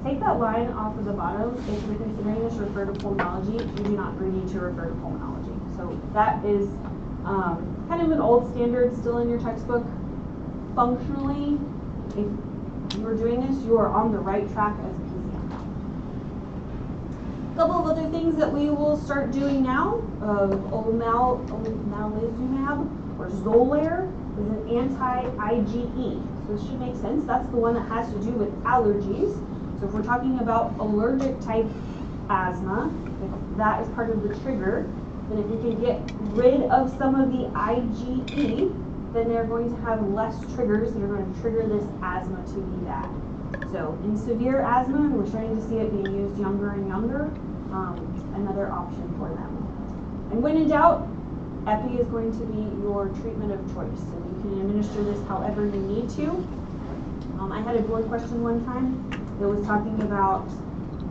Take that line off of the bottom. If you're considering this, refer to pulmonology. You do not need to refer to pulmonology. So that is kind of an old standard still in your textbook. Functionally, if you are doing this, you are on the right track as a PCM. A couple of other things that we will start doing now. Omalizumab, or Xolair, is an anti-IgE. So this should make sense. That's the one that has to do with allergies. So if we're talking about allergic type asthma, if that is part of the trigger, then if you can get rid of some of the IgE, then they're going to have less triggers that are going to trigger this asthma to be bad. So in severe asthma, and we're starting to see it being used younger and younger, another option for them. And when in doubt, Epi is going to be your treatment of choice. So you can administer this however you need to. I had a board question one time that was talking about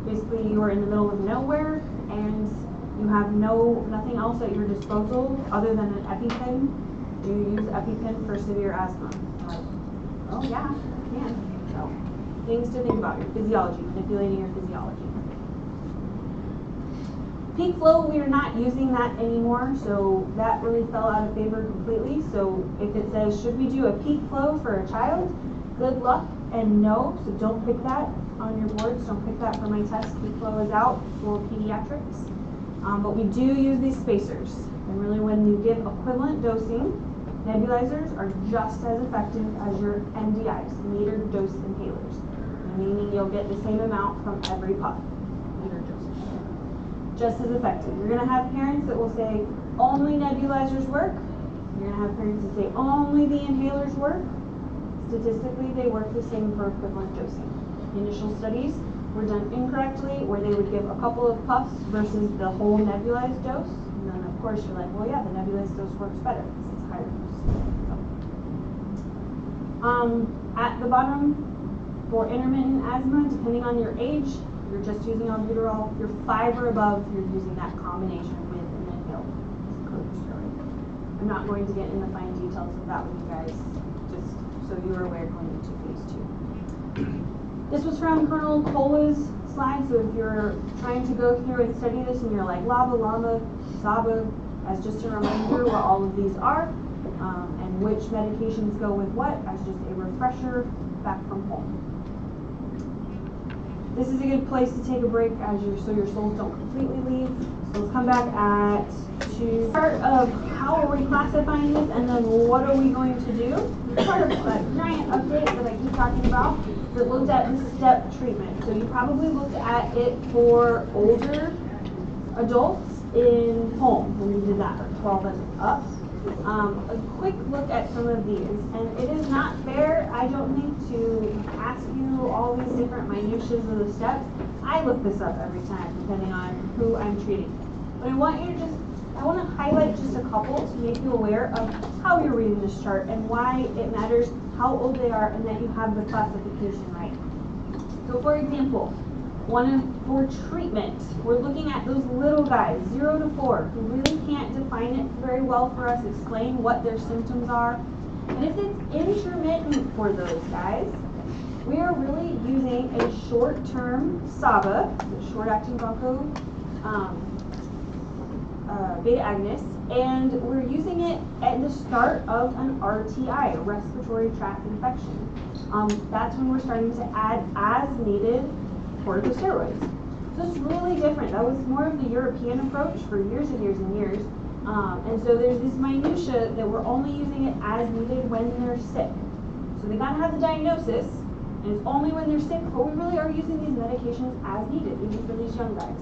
basically you are in the middle of nowhere and you have nothing else at your disposal other than an EpiPen. Do you use EpiPen for severe asthma? Like, oh yeah, I can. So things to think about, your physiology, manipulating your physiology. Peak flow, we are not using that anymore, so that really fell out of favor completely. So if it says, should we do a peak flow for a child? Good luck and no, so don't pick that on your boards. Don't pick that for my test. Peak flow is out for pediatrics. But we do use these spacers. And really when you give equivalent dosing, nebulizers are just as effective as your MDIs, meter dose inhalers. Meaning you'll get the same amount from every puff, meter dose. Just as effective. You're going to have parents that will say only nebulizers work. You're going to have parents that say only the inhalers work. Statistically, they work the same for equivalent dosing. Initial studies were done incorrectly, where they would give a couple of puffs versus the whole nebulized dose. And then, of course, you're like, well, yeah, the nebulized dose works better because it's higher dose. So. At the bottom, for intermittent asthma, depending on your age, you're just using albuterol. If you're 5 or above, you're using that combination with an inhaled corticosteroid. I'm not going to get in the fine details of that with you guys, just so you are aware going into phase 2. This was from Colonel Cola's slide, so if you're trying to go through and study this and you're like LABA, LAMA, SABA, as just a reminder what all of these are, and which medications go with what as just a refresher back from home. This is a good place to take a break so your souls don't completely leave. So let's come back to part of how are we classifying this, and then what are we going to do. This is part of a giant update that I keep talking about that looked at the step treatment. So you probably looked at it for older adults in home when you did that, or 12 and up. A quick look at some of these, and it is not fair, I don't think, to ask you all these different minutiae of the steps. I look this up every time, depending on who I'm treating. But I want to highlight just a couple to make you aware of how you're reading this chart and why it matters how old they are and that you have the classification right. So for example, for treatment, we're looking at those little guys, 0 to 4, who really can't define it very well for us, explain what their symptoms are. And if it's intermittent for those guys, we are really using a short-term SABA, the short-acting broncho beta agonist, and we're using it at the start of an RTI, a respiratory tract infection. That's when we're starting to add as needed corticosteroids. So it's really different. That was more of the European approach for years and years and years. And so there's this minutia that we're only using it as needed when they're sick. So they gotta have the diagnosis, and it's only when they're sick, but we really are using these medications as needed, even for these young guys.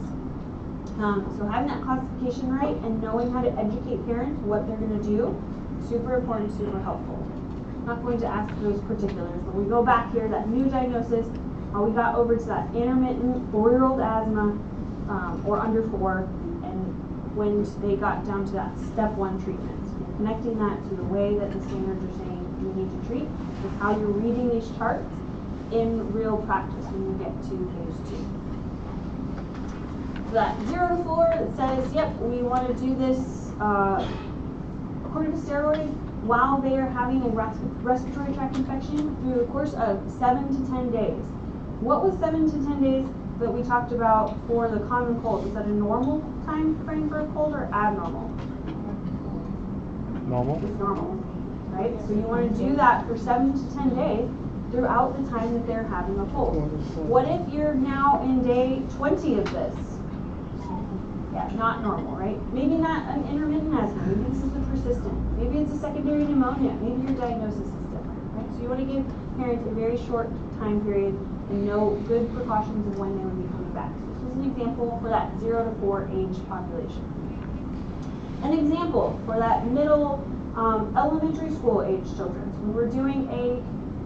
So having that classification right and knowing how to educate parents what they're gonna do, super important, super helpful. I'm not going to ask those particulars, but we go back here, that new diagnosis, we got over to that intermittent 4-year-old asthma, or under 4, and when they got down to that step 1 treatment. And connecting that to the way that the standards are saying you need to treat is how you're reading these charts in real practice when you get to phase 2. So that 0 to 4 that says, yep, we want to do this corticosteroid while they are having a respiratory tract infection through the course of 7 to 10 days. What was 7 to 10 days that we talked about for the common cold? Is that a normal time frame for a cold or abnormal? Normal. It's normal, right? So you want to do that for 7 to 10 days throughout the time that they're having a cold. What if you're now in day 20 of this? Yeah, not normal, right? Maybe not an intermittent asthma. Maybe this is a persistent. Maybe it's a secondary pneumonia. Maybe your diagnosis is different, right? So you want to give parents a very short time period and know good precautions of when they would be coming back. So this is an example for that 0 to 4 age population. An example for that middle elementary school age children. So when we're doing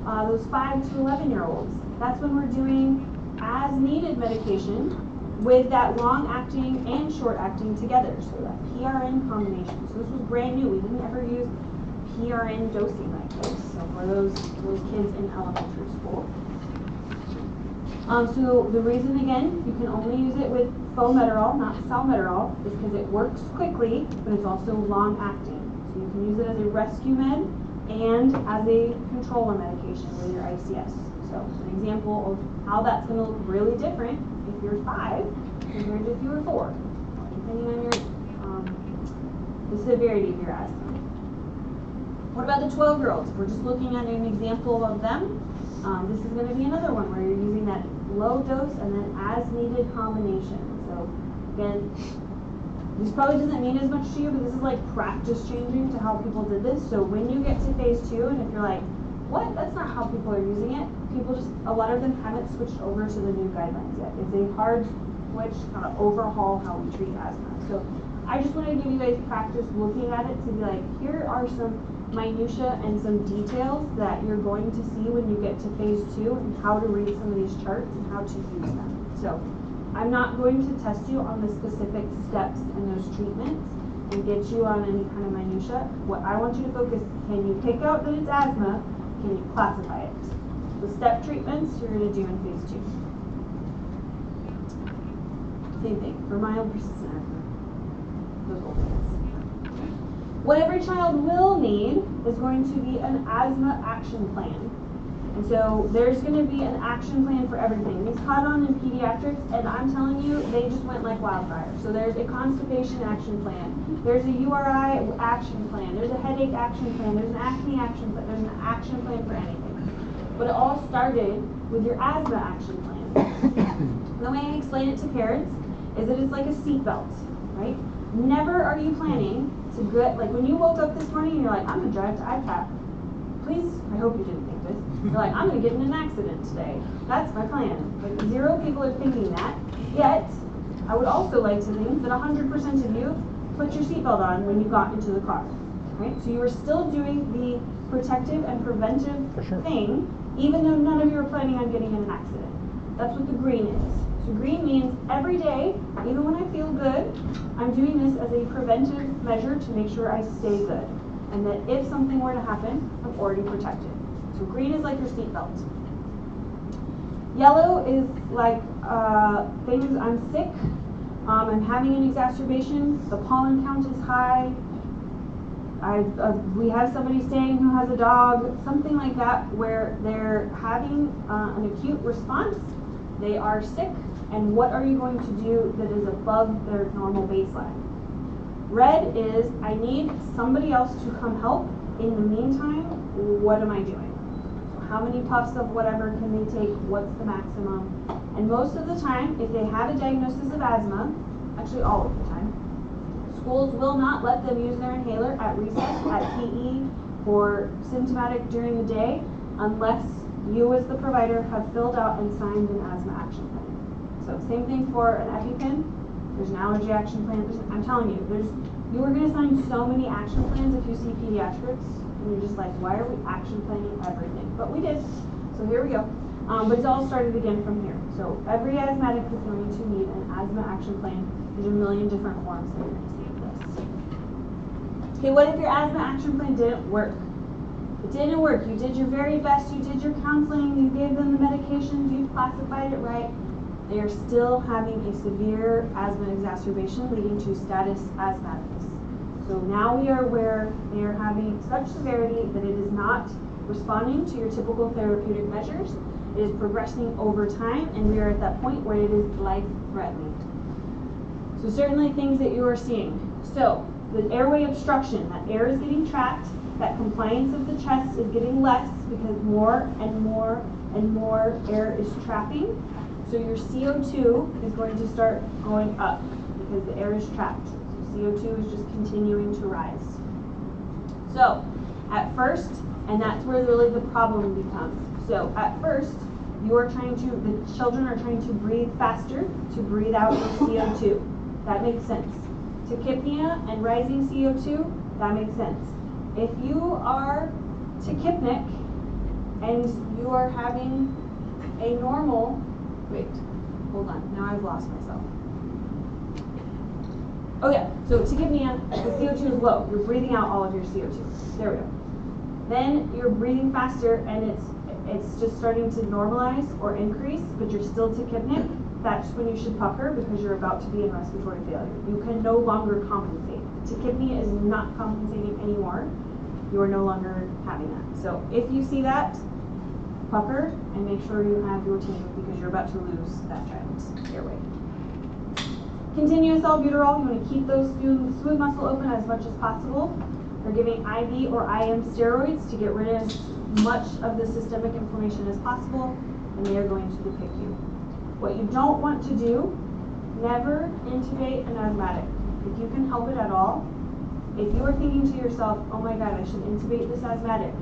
those 5 to 11-year-olds, that's when we're doing as needed medication with that long-acting and short-acting together, so that PRN combination. So this was brand new. We didn't ever use PRN dosing like this. So for those kids in elementary school. So the reason, again, you can only use it with fometerol, not salmeterol, is because it works quickly, but it's also long-acting. So you can use it as a rescue med and as a controller medication with your ICS. So an example of how that's going to look really different if you're 5 compared to if you were 4, depending on the severity of your asthma. What about the 12-year-olds? If we're just looking at an example of them, this is going to be another one where you're using that low dose and then as needed combination. So again, this probably doesn't mean as much to you, but this is like practice changing to how people did this. So when you get to phase 2, and if you're like, what? That's not how people are using it. A lot of them haven't switched over to the new guidelines yet. It's a hard switch, kind of overhaul how we treat asthma. So I just want to give you guys practice looking at it to be like, here are some minutia and some details that you're going to see when you get to phase 2 and how to read some of these charts and how to use them. So I'm not going to test you on the specific steps in those treatments and get you on any kind of minutia. What I want you to focus, can you pick out that it's asthma? Can you classify it? The step treatments you're going to do in phase 2. Same thing for mild persistent asthma. Those old kids. What every child will need is going to be an asthma action plan. And And so there's going to be an action plan for everything. These caught on in pediatrics, and I'm telling you, they just went like wildfire. So there's a constipation action plan. There's a URI action plan. There's a headache action plan. There's an acne action plan. There's an action plan for anything. But it all started with your asthma action plan. The way I explain it to parents is that it's like a seatbelt, right? Never are you planning to get, like when you woke up this morning and you're like, I'm going to drive to IPAP. Please, I hope you didn't think this. You're like, I'm going to get in an accident today. That's my plan. Like 0 people are thinking that. Yet, I would also like to think that 100% of you put your seatbelt on when you got into the car. Right? So you were still doing the protective and preventive thing, even though none of you were planning on getting in an accident. That's what the green is. So green means every day, even when I feel good, I'm doing this as a preventive measure to make sure I stay good. And that if something were to happen, I'm already protected. So green is like your seatbelt. Yellow is like things I'm sick, I'm having an exacerbation, the pollen count is high, we have somebody staying who has a dog, something like that where they're having an acute response, they are sick, and what are you going to do that is above their normal baseline? Red is, I need somebody else to come help. In the meantime, what am I doing? So how many puffs of whatever can they take? What's the maximum? And most of the time, if they have a diagnosis of asthma, actually all of the time, schools will not let them use their inhaler at recess, at PE, or symptomatic during the day, unless you as the provider have filled out and signed an asthma action plan. So same thing for an EpiPen. There's an allergy action plan. I'm telling you, you are going to sign so many action plans if you see pediatrics, and you're just like, why are we action planning everything? But we did, so here we go. But it's all started again from here. So every asthmatic is going to need an asthma action plan. There's a million different forms that you're going to see of this. Okay, what if your asthma action plan didn't work? It didn't work. You did your very best. You did your counseling. You gave them the medications. You classified it right. They are still having a severe asthma exacerbation leading to status asthmaticus. So now we are where they are having such severity that it is not responding to your typical therapeutic measures. It is progressing over time, and we are at that point where it is life-threatening. So certainly things that you are seeing. So the airway obstruction, that air is getting trapped, that compliance of the chest is getting less because more and more and more air is trapping. So your CO2 is going to start going up because the air is trapped. So CO2 is just continuing to rise. So at first, and that's where really the problem becomes. So at first, the children are trying to breathe faster to breathe out your CO2. That makes sense. Tachypnea and rising CO2, that makes sense. If you are tachypnic and you are having a normal, wait, hold on, now I've lost myself. Oh yeah, so tachypnea, the CO2 is low. You're breathing out all of your CO2. There we go. Then you're breathing faster and it's just starting to normalize or increase, but you're still tachypnic. That's when you should pucker because you're about to be in respiratory failure. You can no longer compensate. Tachypnea is not compensating anymore. You are no longer having that. So if you see that, pucker and make sure you have your team because you're about to lose that child's airway. Continuous albuterol, you want to keep those smooth muscle open as much as possible. They're giving IV or IM steroids to get rid of as much of the systemic inflammation as possible, and they are going to depict you. What you don't want to do, never intubate an asthmatic. If you can help it at all, if you are thinking to yourself, oh my God, I should intubate this asthmatic,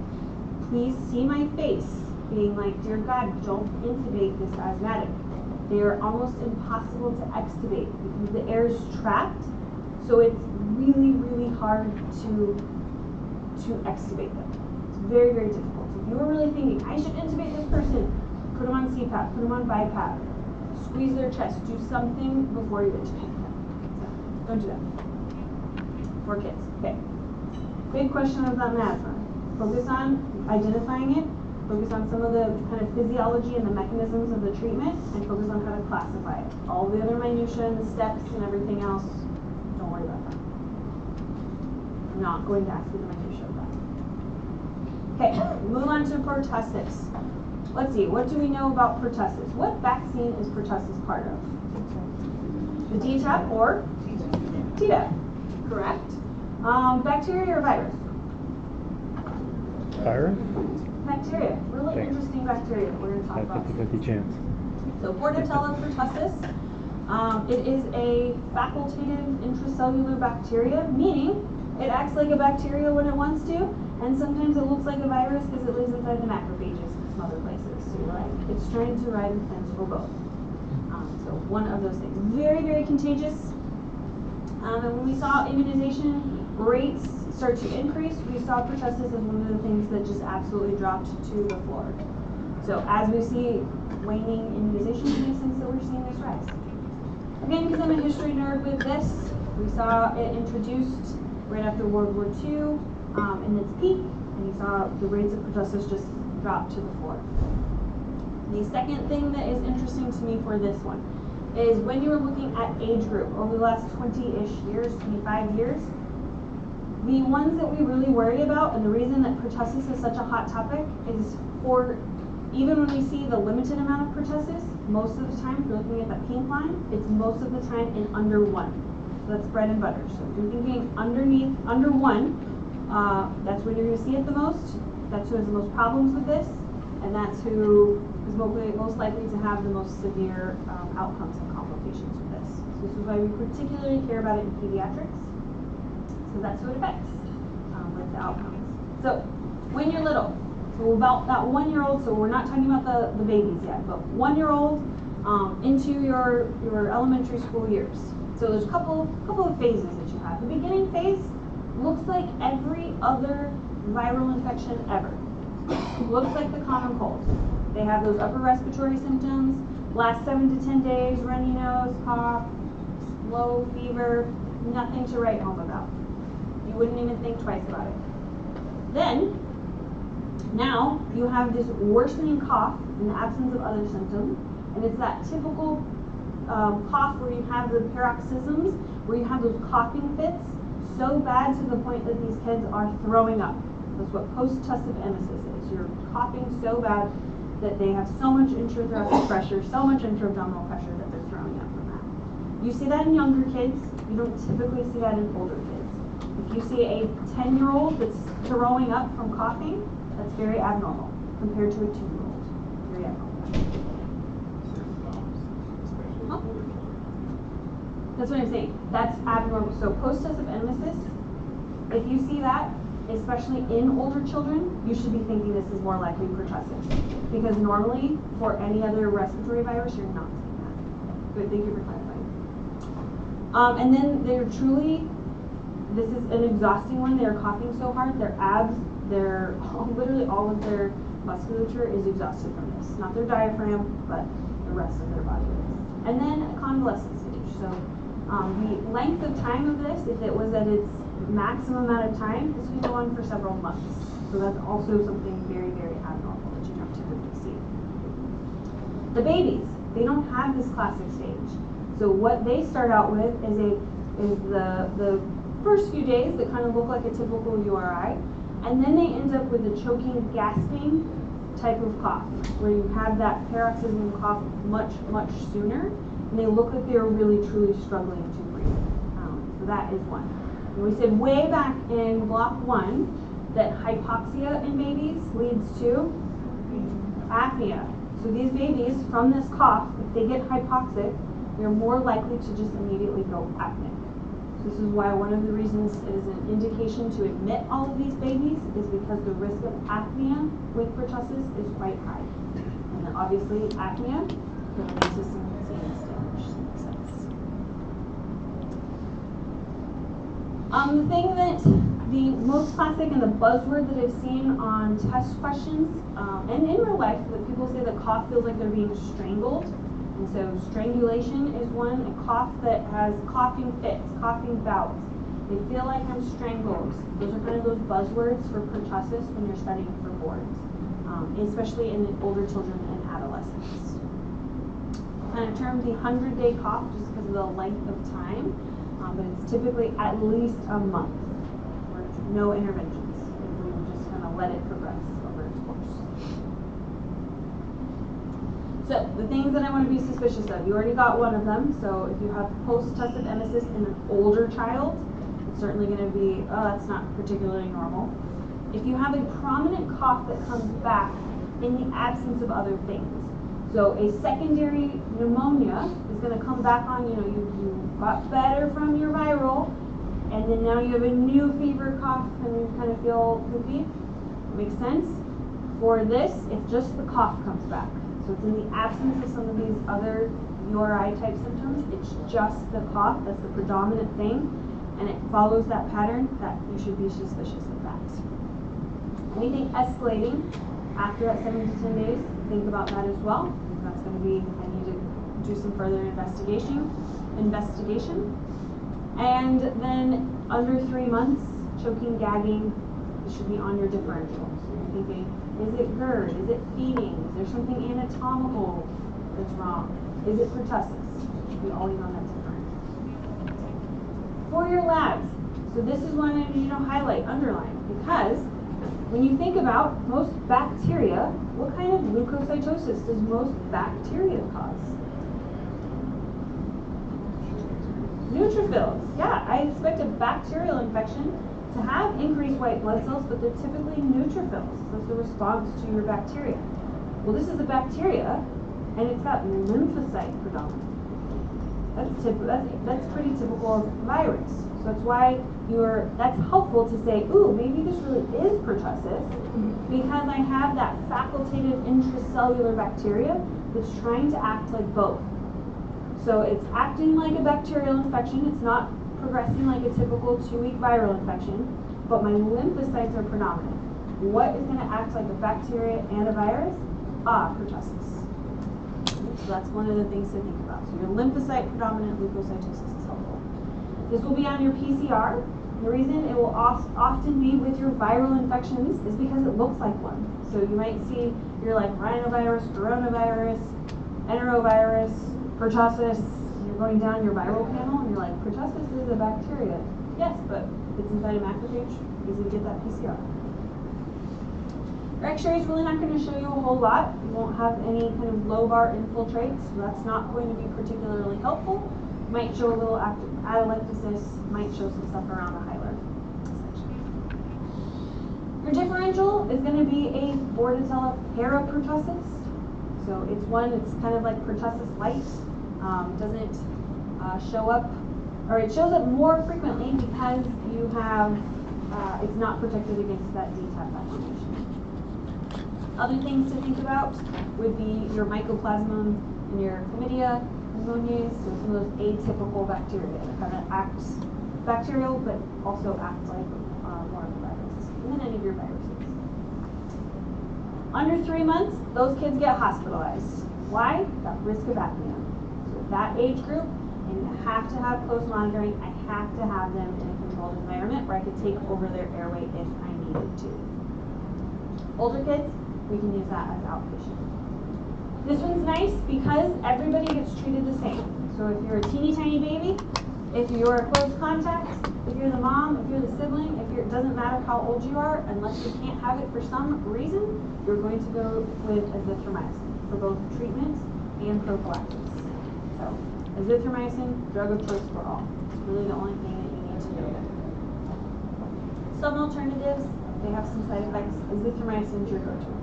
please see my face being like, dear God, don't intubate this asthmatic. They are almost impossible to extubate because the air is trapped, so it's really, really hard to extubate them. It's very, very difficult. So if you were really thinking, I should intubate this person, put them on CPAP, put them on BiPAP, squeeze their chest, do something before you intubate them. So don't do that. For kids. Okay. Big question about asthma. Focus on identifying it, focus on some of the kind of physiology and the mechanisms of the treatment, and focus on how to classify it. All the other minutiae and the steps and everything else, don't worry about that. I'm not going to ask you the minutiae of that. Okay, move on to pertussis. let's see, what do we know about pertussis? What vaccine is pertussis part of? The DTaP or Tdap, correct. Bacteria or virus? Virus? Bacteria, really Okay. interesting bacteria that we're going to talk I about. 50-50 chance. So Bordetella pertussis, it is a facultative intracellular bacteria, meaning it acts like a bacteria when it wants to, and sometimes it looks like a virus because it lives inside the macrophages and some other places. So you're right, it's trying to ride the fence for both. So one of those things. Very, very contagious. And when we saw immunization rates start to increase, we saw pertussis as one of the things that just absolutely dropped to the floor. So as we see waning immunization, it makes sense that we're seeing this rise. Again, because I'm a history nerd with this, we saw it introduced right after World War II in its peak, and you saw the rates of pertussis just drop to the floor. The second thing that is interesting to me for this one is when you were looking at age group over the last 20-ish years, 25 years, the ones that we really worry about, and the reason that pertussis is such a hot topic is for, even when we see the limited amount of pertussis, most of the time, if you're looking at that pink line, it's most of the time in under 1. So that's bread and butter. So if you're thinking under 1, that's where you're going to see it the most. That's who has the most problems with this, and that's who is most likely to have the most severe outcomes and complications with this. So this is why we particularly care about it in pediatrics, because that's who it affects with the outcomes. So when you're little, so about that 1-year-old, so we're not talking about the babies yet, but 1-year-old into your elementary school years. So there's a couple of phases that you have. The beginning phase looks like every other viral infection ever. Looks like the common cold. They have those upper respiratory symptoms, last 7 to 10 days, runny nose, cough, low fever, nothing to write home about. You wouldn't even think twice about it. Then, now you have this worsening cough in the absence of other symptoms, and it's that typical cough where you have the paroxysms, where you have those coughing fits so bad to the point that these kids are throwing up. That's what post-tussive emesis is. You're coughing so bad that they have so much intrathoracic pressure, so much intra-abdominal pressure that they're throwing up from that. You see that in younger kids. You don't typically see that in older kids. If you see a 10-year-old that's throwing up from coughing, that's very abnormal compared to a 2-year-old. Very abnormal. Huh? That's what I'm saying. That's abnormal. So post-tussive emesis, if you see that, especially in older children, you should be thinking this is more likely pertussis. Because normally, for any other respiratory virus, you're not seeing that. But thank you for clarifying. And then they're truly, this is an exhausting one. They're coughing so hard, their abs, literally all of their musculature is exhausted from this. Not their diaphragm, but the rest of their body is. And then a convalescent stage. So the length of time of this, if it was at its maximum amount of time, this would go on for several months. So that's also something very, very abnormal that you don't typically see. The babies, they don't have this classic stage. So what they start out with is the first few days that kind of look like a typical URI, and then they end up with a choking, gasping type of cough, where you have that paroxysmal cough much, much sooner, and they look like they're really, truly struggling to breathe. So that is one. And we said way back in block 1 that hypoxia in babies leads to apnea. So these babies, from this cough, if they get hypoxic, they're more likely to just immediately go apneic. This is why one of the reasons it is an indication to admit all of these babies is because the risk of apnea with pertussis is quite high. And then obviously apnea can lead to some sinus damage. Makes sense. The thing that the most classic and the buzzword that I've seen on test questions and in real life, that people say the cough feels like they're being strangled. And so strangulation is one, a cough that has coughing fits, coughing bouts. They feel like I'm strangled. Those are kind of those buzzwords for pertussis when you're studying for boards, especially in older children and adolescents. Kind of termed the 100-day cough just because of the length of time, but it's typically at least a month where it's no interventions. We just kind of let it progress over its course. So the things that I want to be suspicious of, you already got one of them. So if you have post-tussive emesis in an older child, it's certainly going to be, oh, that's not particularly normal. If you have a prominent cough that comes back in the absence of other things, so a secondary pneumonia is going to come back on, you got better from your viral, and then now you have a new fever, cough, and you kind of feel poopy. Makes sense? For this, if just the cough comes back, so it's in the absence of some of these other URI type symptoms, it's just the cough, that's the predominant thing, and it follows that pattern, that you should be suspicious of that. Anything escalating after that 7 to 10 days, think about that as well. That's going to be, I need to do some further investigation. And then under 3 months, choking, gagging, it should be on your differential. So you're thinking, is it GERD? Is it feeding? Is there something anatomical that's wrong? Is it pertussis? It should be always on that differential. For your labs, so this is one I need to highlight, underline, because when you think about most bacteria, what kind of leukocytosis does most bacteria cause? Neutrophils. Yeah, I expect a bacterial infection to have increased white blood cells, but they're typically neutrophils. That's the response to your bacteria. Well, this is a bacteria, and it's got lymphocyte predominant. That's pretty typical of virus. So that's why that's helpful to say, ooh, maybe this really is pertussis, because I have that facultative intracellular bacteria that's trying to act like both. So it's acting like a bacterial infection. It's not progressing like a typical 2-week viral infection, but my lymphocytes are predominant. What is going to act like a bacteria and a virus? Pertussis. So that's one of the things to think about. So your lymphocyte predominant leukocytosis is helpful. This will be on your PCR. The reason it will often be with your viral infections is because it looks like one. So you might see you're like rhinovirus, coronavirus, enterovirus, pertussis. You're going down your viral panel and you're like, pertussis is a bacteria. Yes, but it's inside a macrophage. Easy to get that PCR. Your X-ray is really not going to show you a whole lot. You won't have any kind of lobar infiltrates, so that's not going to be particularly helpful. Might show a little atelectasis, might show some stuff around the hilar section. Your differential is going to be a Bordetella parapertussis. So it's kind of like pertussis light. Doesn't show up, or it shows up more frequently because you have, it's not protected against that DTaP vaccination. Other things to think about would be your mycoplasma and your chlamydia, pneumonias, so some of those atypical bacteria that kind of act bacterial but also act like more of a virus, and then any of your viruses. Under 3 months, those kids get hospitalized. Why? That risk of apnea. So that age group, and you have to have close monitoring. I have to have them in a controlled environment where I could take over their airway if I needed to. Older kids, we can use that as outpatient. This one's nice because everybody gets treated the same. So if you're a teeny tiny baby, if you're a close contact, if you're the mom, if you're the sibling, it doesn't matter how old you are, unless you can't have it for some reason, you're going to go with azithromycin for both treatment and prophylaxis. So azithromycin, drug of choice for all. It's really the only thing that you need to know. Some alternatives, they have some side effects. Azithromycin is your go-to.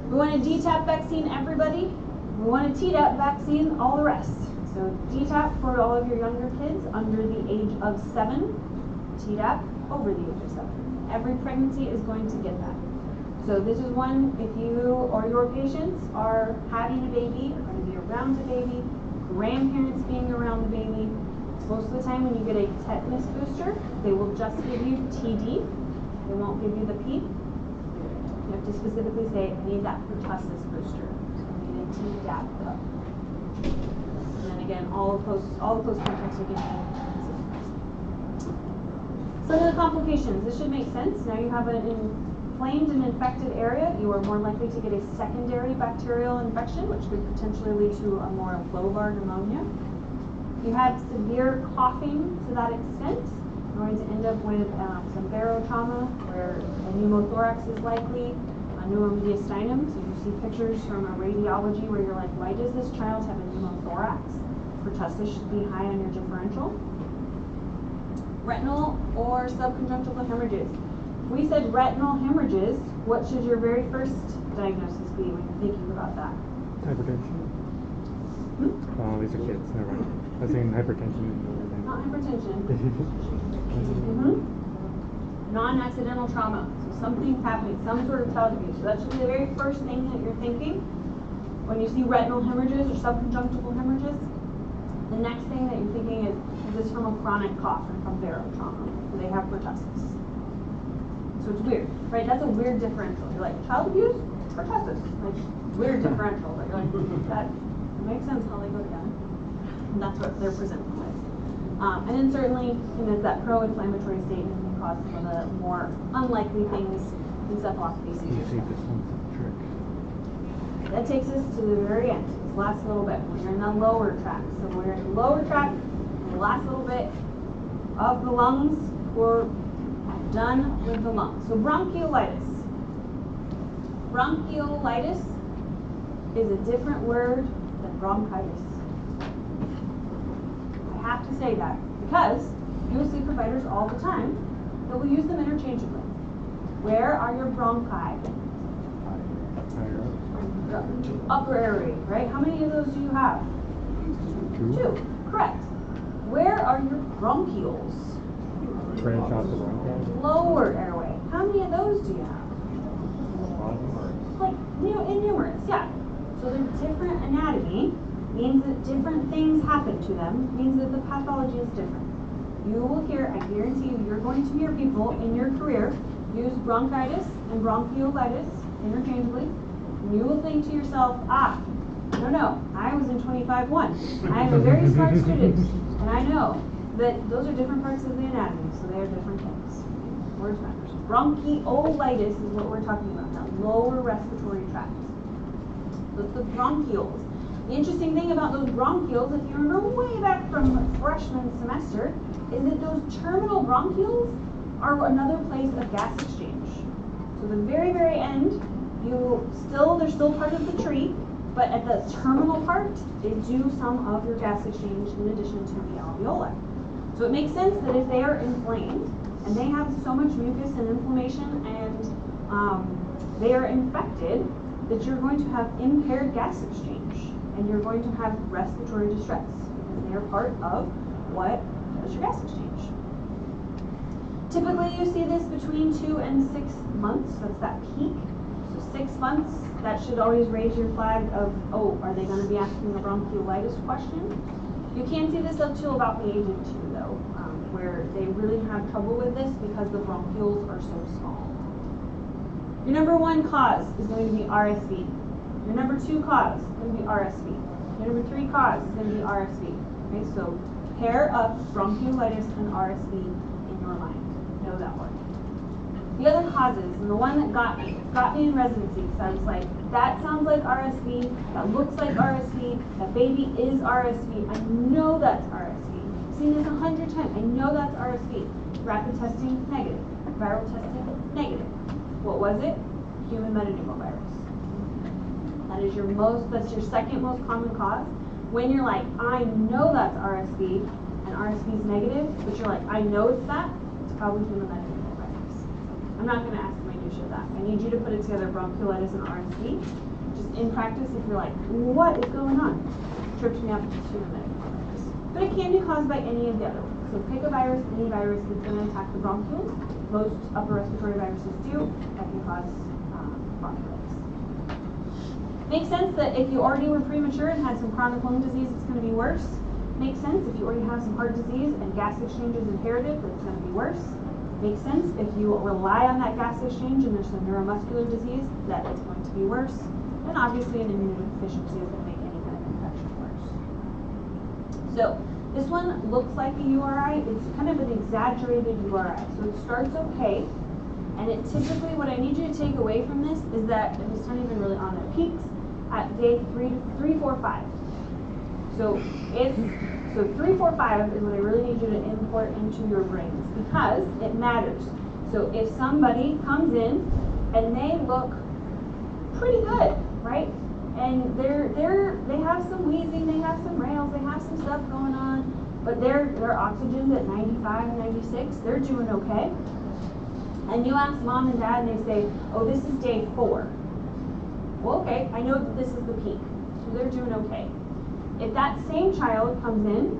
We want a DTaP vaccine, everybody. We want a Tdap vaccine, all the rest. So DTaP for all of your younger kids under the age of 7, Tdap over the age of 7. Every pregnancy is going to get that. So this is one, if you or your patients are having a baby, are going to be around the baby, grandparents being around the baby, most of the time when you get a tetanus booster, they will just give you TD. They won't give you the P. You have to specifically say, I need that pertussis booster. So I need a Tdap cup. And then again, all the close contacts are getting some of the complications. This should make sense. Now you have an inflamed and infected area. You are more likely to get a secondary bacterial infection, which could potentially lead to a more lobar pneumonia. You have severe coughing to that extent. You're going to end up with some barotrauma, where a pneumothorax is likely, a pneumomediastinum, so you see pictures from a radiology where you're like, why does this child have a pneumothorax? Pertussis should be high on your differential. Retinal or subconjunctival hemorrhages. If we said retinal hemorrhages, what should your very first diagnosis be when you're thinking about that? Hypertension. Oh, these are kids. Never mind. I was saying hypertension and everything. Not hypertension. Non-accidental trauma. So something's happening, some sort of child abuse. So that should be the very first thing that you're thinking when you see retinal hemorrhages or subconjunctival hemorrhages. The next thing that you're thinking is this from a chronic cough and from barotrauma? Do they have pertussis? So it's weird, right? That's a weird differential. You're like, child abuse, pertussis. Like, weird differential. But you're like, that makes sense how they go together. And that's what they're presenting with. And then certainly, it's that pro-inflammatory state can cause some of the more unlikely things, encephalopathy, You seizures. see, this one's a trick. That takes us to the very end, this last little bit, when you're in the lower tract. So when you're in the lower tract, the last little bit of the lungs, we're done with the lungs. So bronchiolitis. Bronchiolitis is a different word than bronchitis. I have to say that because you'll see providers all the time that will use them interchangeably. Where are your bronchi? Higher up. Upper airway, right? How many of those do you have? Two. Correct. Where are your bronchioles? Branch off the bronchi. Lower airway. How many of those do you have? Like, innumerous, yeah. So they're different anatomy, means that different things happen to them, means that the pathology is different. You will hear, I guarantee you, you're going to hear people in your career use bronchitis and bronchiolitis interchangeably. And you will think to yourself, no, I was in 25-1. I am a very smart student, and I know that those are different parts of the anatomy, so they are different things. Words matters. Bronchiolitis is what we're talking about now, lower respiratory tract. So it's the bronchioles. The interesting thing about those bronchioles, if you remember way back from freshman semester, is that those terminal bronchioles are another place of gas exchange. So the very, very end, they're still part of the tree, but at the terminal part, they do some of your gas exchange in addition to the alveoli. So it makes sense that if they are inflamed, and they have so much mucus and inflammation, and they are infected, that you're going to have impaired gas exchange, and you're going to have respiratory distress, because they are part of what does your gas exchange. Typically, you see this between 2 and 6 months. That's that peak. So 6 months, that should always raise your flag of, are they going to be asking a bronchiolitis question? You can see this up to about the age of 2, though, where they really have trouble with this because the bronchioles are so small. Your number 1 cause is going to be RSV. Your number 2 cause is going to be RSV. Your number 3 cause is going to be RSV. Okay, so pair up bronchiolitis and RSV in your mind. Know that one. The other causes, and the one that got me in residency, because I was like, that sounds like RSV, that looks like RSV, that baby is RSV, I know that's RSV. I've seen this 100 times, I know that's RSV. Rapid testing, negative. Viral testing, negative. What was it? Human metapneumovirus. That's your second most common cause. When you're like, I know that's RSV, and RSV is negative, but you're like, I know it's that, it's probably human metapneumovirus. I'm not going to ask the minutiae of that. I need you to put it together, bronchiolitis and RSV. Just in practice, if you're like, what is going on? Trips me up, it's human metapneumovirus. But it can be caused by any of the other ones. So pick a virus, any virus that's going to attack the bronchioles. Most upper respiratory viruses do. That can cause bronchiolitis. Makes sense that if you already were premature and had some chronic lung disease, it's going to be worse. Makes sense if you already have some heart disease and gas exchange is inherited, that it's going to be worse. Makes sense if you rely on that gas exchange and there's some neuromuscular disease, that it's going to be worse. And obviously an immunodeficiency is going to make any kind of infection worse. So this one looks like a URI. It's kind of an exaggerated URI. So it starts okay. And it typically, what I need you to take away from this is that, and it's not even really on their peaks, at day 3, 4, 5. So 3, 4, 5 is what I really need you to import into your brains because it matters. So if somebody comes in and they look pretty good, right? And they have some wheezing, they have some rales, they have some stuff going on, but their oxygen's at 95, 96, they're doing okay. And you ask mom and dad and they say, oh, this is day 4. Well, okay, I know that this is the peak, so they're doing okay. If that same child comes in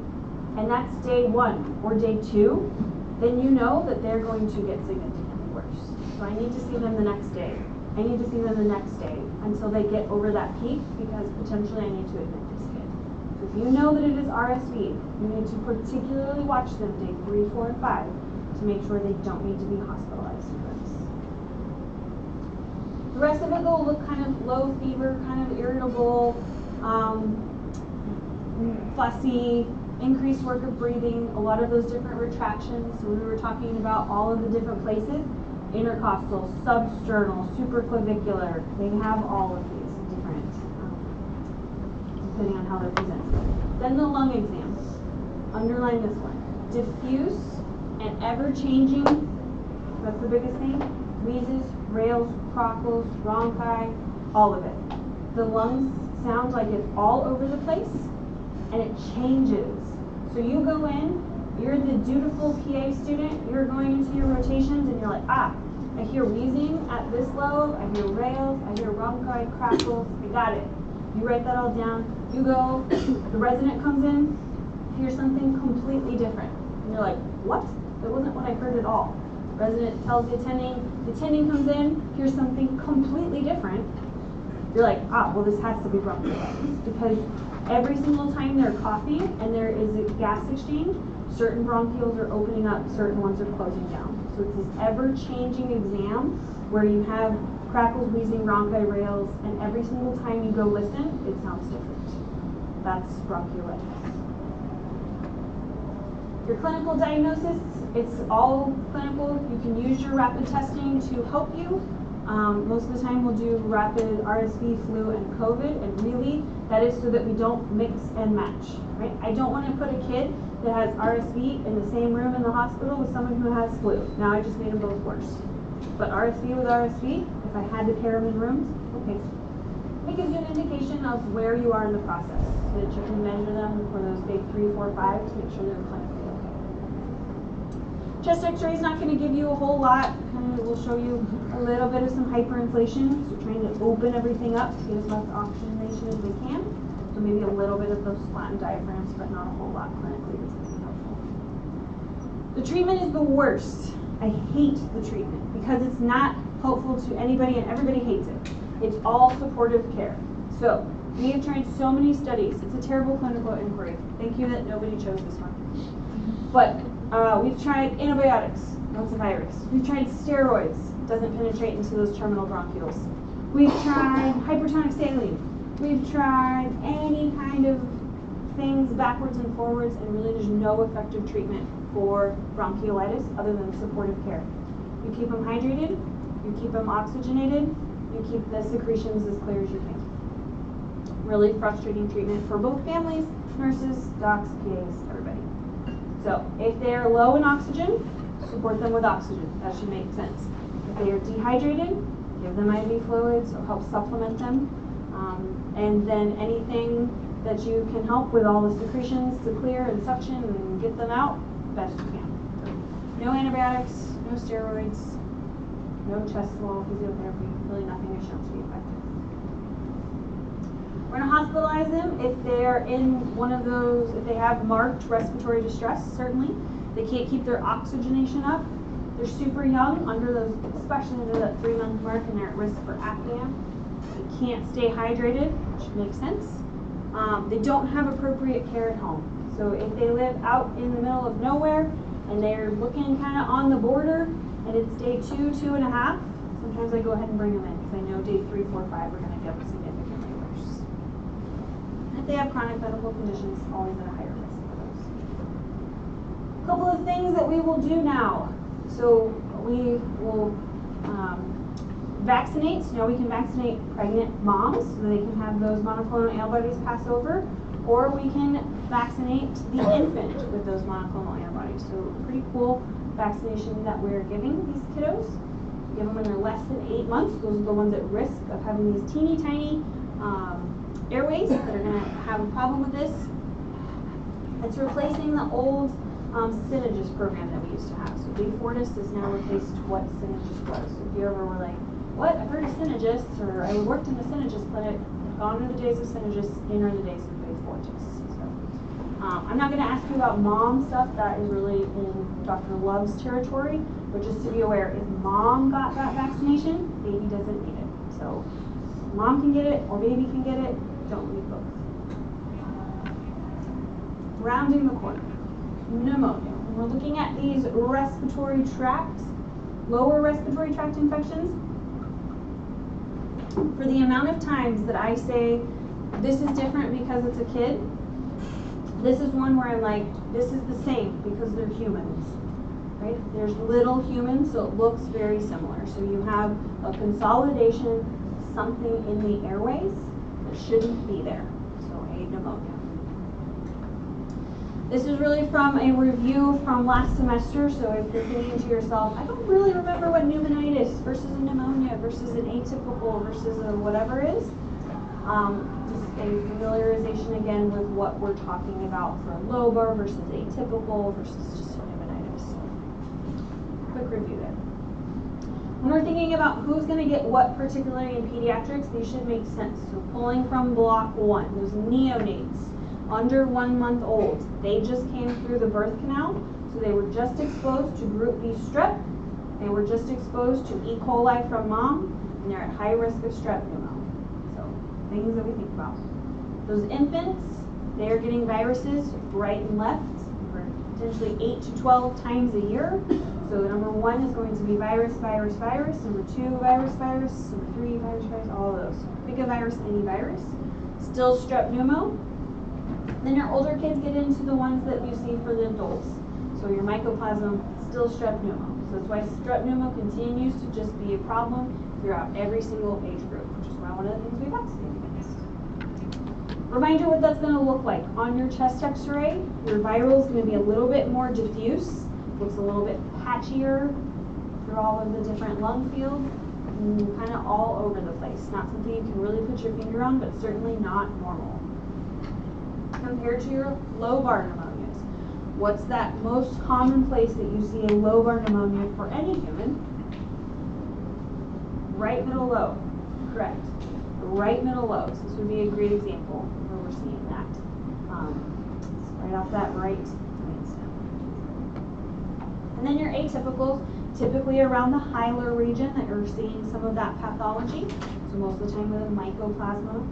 and that's day 1 or day 2, then you know that they're going to get significantly worse. So I need to see them the next day. I need to see them the next day until they get over that peak, because potentially I need to admit this kid. So if you know that it is RSV, you need to particularly watch them day 3, 4, and 5 to make sure they don't need to be hospitalized for this. The rest of it will look kind of low fever, kind of irritable, fussy, increased work of breathing, a lot of those different retractions. So we were talking about all of the different places, intercostal, substernal, supraclavicular. They have all of these different, depending on how they're presented. Then the lung exam. Underline this one. Diffuse and ever-changing, that's the biggest thing, wheezes, rales, crockles, bronchi, all of it. The lungs sound like it's all over the place, and it changes. So you go in, you're the dutiful PA student, you're going into your rotations and you're like, I hear wheezing at this lobe, I hear rales, I hear bronchi, crackles, I got it. You write that all down, you go, the resident comes in, hears something completely different. And you're like, what? That wasn't what I heard at all. Resident tells the attending comes in, hears something completely different. You're like, well, this has to be bronchiolitis, because every single time they're coughing and there is a gas exchange, certain bronchioles are opening up, certain ones are closing down. So it's this ever-changing exam where you have crackles, wheezing, bronchi, rales, and every single time you go listen, it sounds different. That's bronchiolitis. Your clinical diagnosis, it's all clinical. You can use your rapid testing to help you. Most of the time we'll do rapid RSV, flu, and COVID, and really that is so that we don't mix and match, right? I don't want to put a kid that has RSV in the same room in the hospital with someone who has flu. Now I just made them both worse. But RSV with RSV, if I had to pair them in rooms, okay. It gives you an indication of where you are in the process, so that you can measure them for those day 3, 4, 5 to make sure they're clinically okay. Chest x-ray is not going to give you a whole lot. Kind of will show you a little bit of some hyperinflation. So trying to open everything up to get as much oxygenation as we can. So maybe a little bit of those flattened diaphragms, but not a whole lot clinically that's going to be helpful. The treatment is the worst. I hate the treatment because it's not helpful to anybody and everybody hates it. It's all supportive care. So we have tried so many studies. It's a terrible clinical inquiry. Thank you that nobody chose this one. But we've tried antibiotics, that's a virus. We've tried steroids, doesn't penetrate into those terminal bronchioles. We've tried hypertonic saline. We've tried any kind of things backwards and forwards, and really there's no effective treatment for bronchiolitis other than supportive care. You keep them hydrated, you keep them oxygenated, you keep the secretions as clear as you can. Really frustrating treatment for both families, nurses, docs, PAs, everybody. So if they're low in oxygen, support them with oxygen. That should make sense. If they are dehydrated, give them IV fluids or help supplement them. And then anything that you can help with all the secretions to clear and suction and get them out, best you can. So, no antibiotics, no steroids, no chest wall physiotherapy, really nothing is shown to be effective. We're going to hospitalize them if they're in one of those, if they have marked respiratory distress, certainly. They can't keep their oxygenation up. They're super young, especially under that 3-month mark, and they're at risk for apnea. They can't stay hydrated, which makes sense. They don't have appropriate care at home. So if they live out in the middle of nowhere and they're looking kind of on the border and it's day 2, 2.5, sometimes I go ahead and bring them in because I know day 3, 4, 5 are going to get significantly worse. If they have chronic medical conditions, always at a higher risk for those. A couple of things that we will do now. So we will vaccinate. So now we can vaccinate pregnant moms so they can have those monoclonal antibodies pass over, or we can vaccinate the infant with those monoclonal antibodies. So pretty cool vaccination that we're giving these kiddos. give them when they're less than 8 months. Those are the ones at risk of having these teeny tiny airways that are going to have a problem with this. It's replacing the old Synagis program that we used to have. So Big Fortis has now replaced what Synagis was. So if you ever were like, what, I've heard of Synagis, or I worked in the Synagis clinic, gone are the days of Synagis, in are the days of Big Fortis. So, I'm not going to ask you about mom stuff. That is really in Dr. Love's territory. But just to be aware, if mom got that vaccination, baby doesn't need it. So mom can get it or baby can get it. Don't need both. Rounding the corner. Pneumonia. When we're looking at these respiratory tract, lower respiratory tract infections, for the amount of times that I say this is different because it's a kid, this is one where I'm like, this is the same because they're humans, right? There's little humans, so it looks very similar. So you have a consolidation, something in the airways that shouldn't be there. So a pneumonia. This is really from a review from last semester, so if you're thinking to yourself, I don't really remember what pneumonitis versus a pneumonia versus an atypical versus a whatever is, just a familiarization again with what we're talking about for lobar versus atypical versus just pneumonitis. Quick review there. When we're thinking about who's going to get what, particularly in pediatrics, these should make sense. So pulling from block 1, those neonates, under 1 month old, they just came through the birth canal, so they were just exposed to group B strep, they were just exposed to E. coli from mom, and they're at high risk of strep pneumo. So things that we think about. Those infants, they are getting viruses right and left, for potentially 8 to 12 times a year. So number 1 is going to be virus, virus, virus. Number 2, virus, virus. Number 3, virus, virus, all of those. Pick a virus, any virus. Still strep pneumo. Then your older kids get into the ones that you see for the adults. So your mycoplasma, still strep pneumo. So that's why strep pneumo continues to just be a problem throughout every single age group, which is why one of the things we vaccinate against. Reminder what that's going to look like. On your chest x-ray, your viral is going to be a little bit more diffuse, looks a little bit patchier through all of the different lung fields, and kind of all over the place. Not something you can really put your finger on, but certainly not normal. Compared to your lobar pneumonias, what's that most common place that you see a lobar pneumonia for any human? Right middle lobe, correct. Right middle lobe. So this would be a great example where we're seeing that. Right off that right stem. And then your atypicals, typically around the hilar region that you're seeing some of that pathology. So most of the time with a mycoplasma.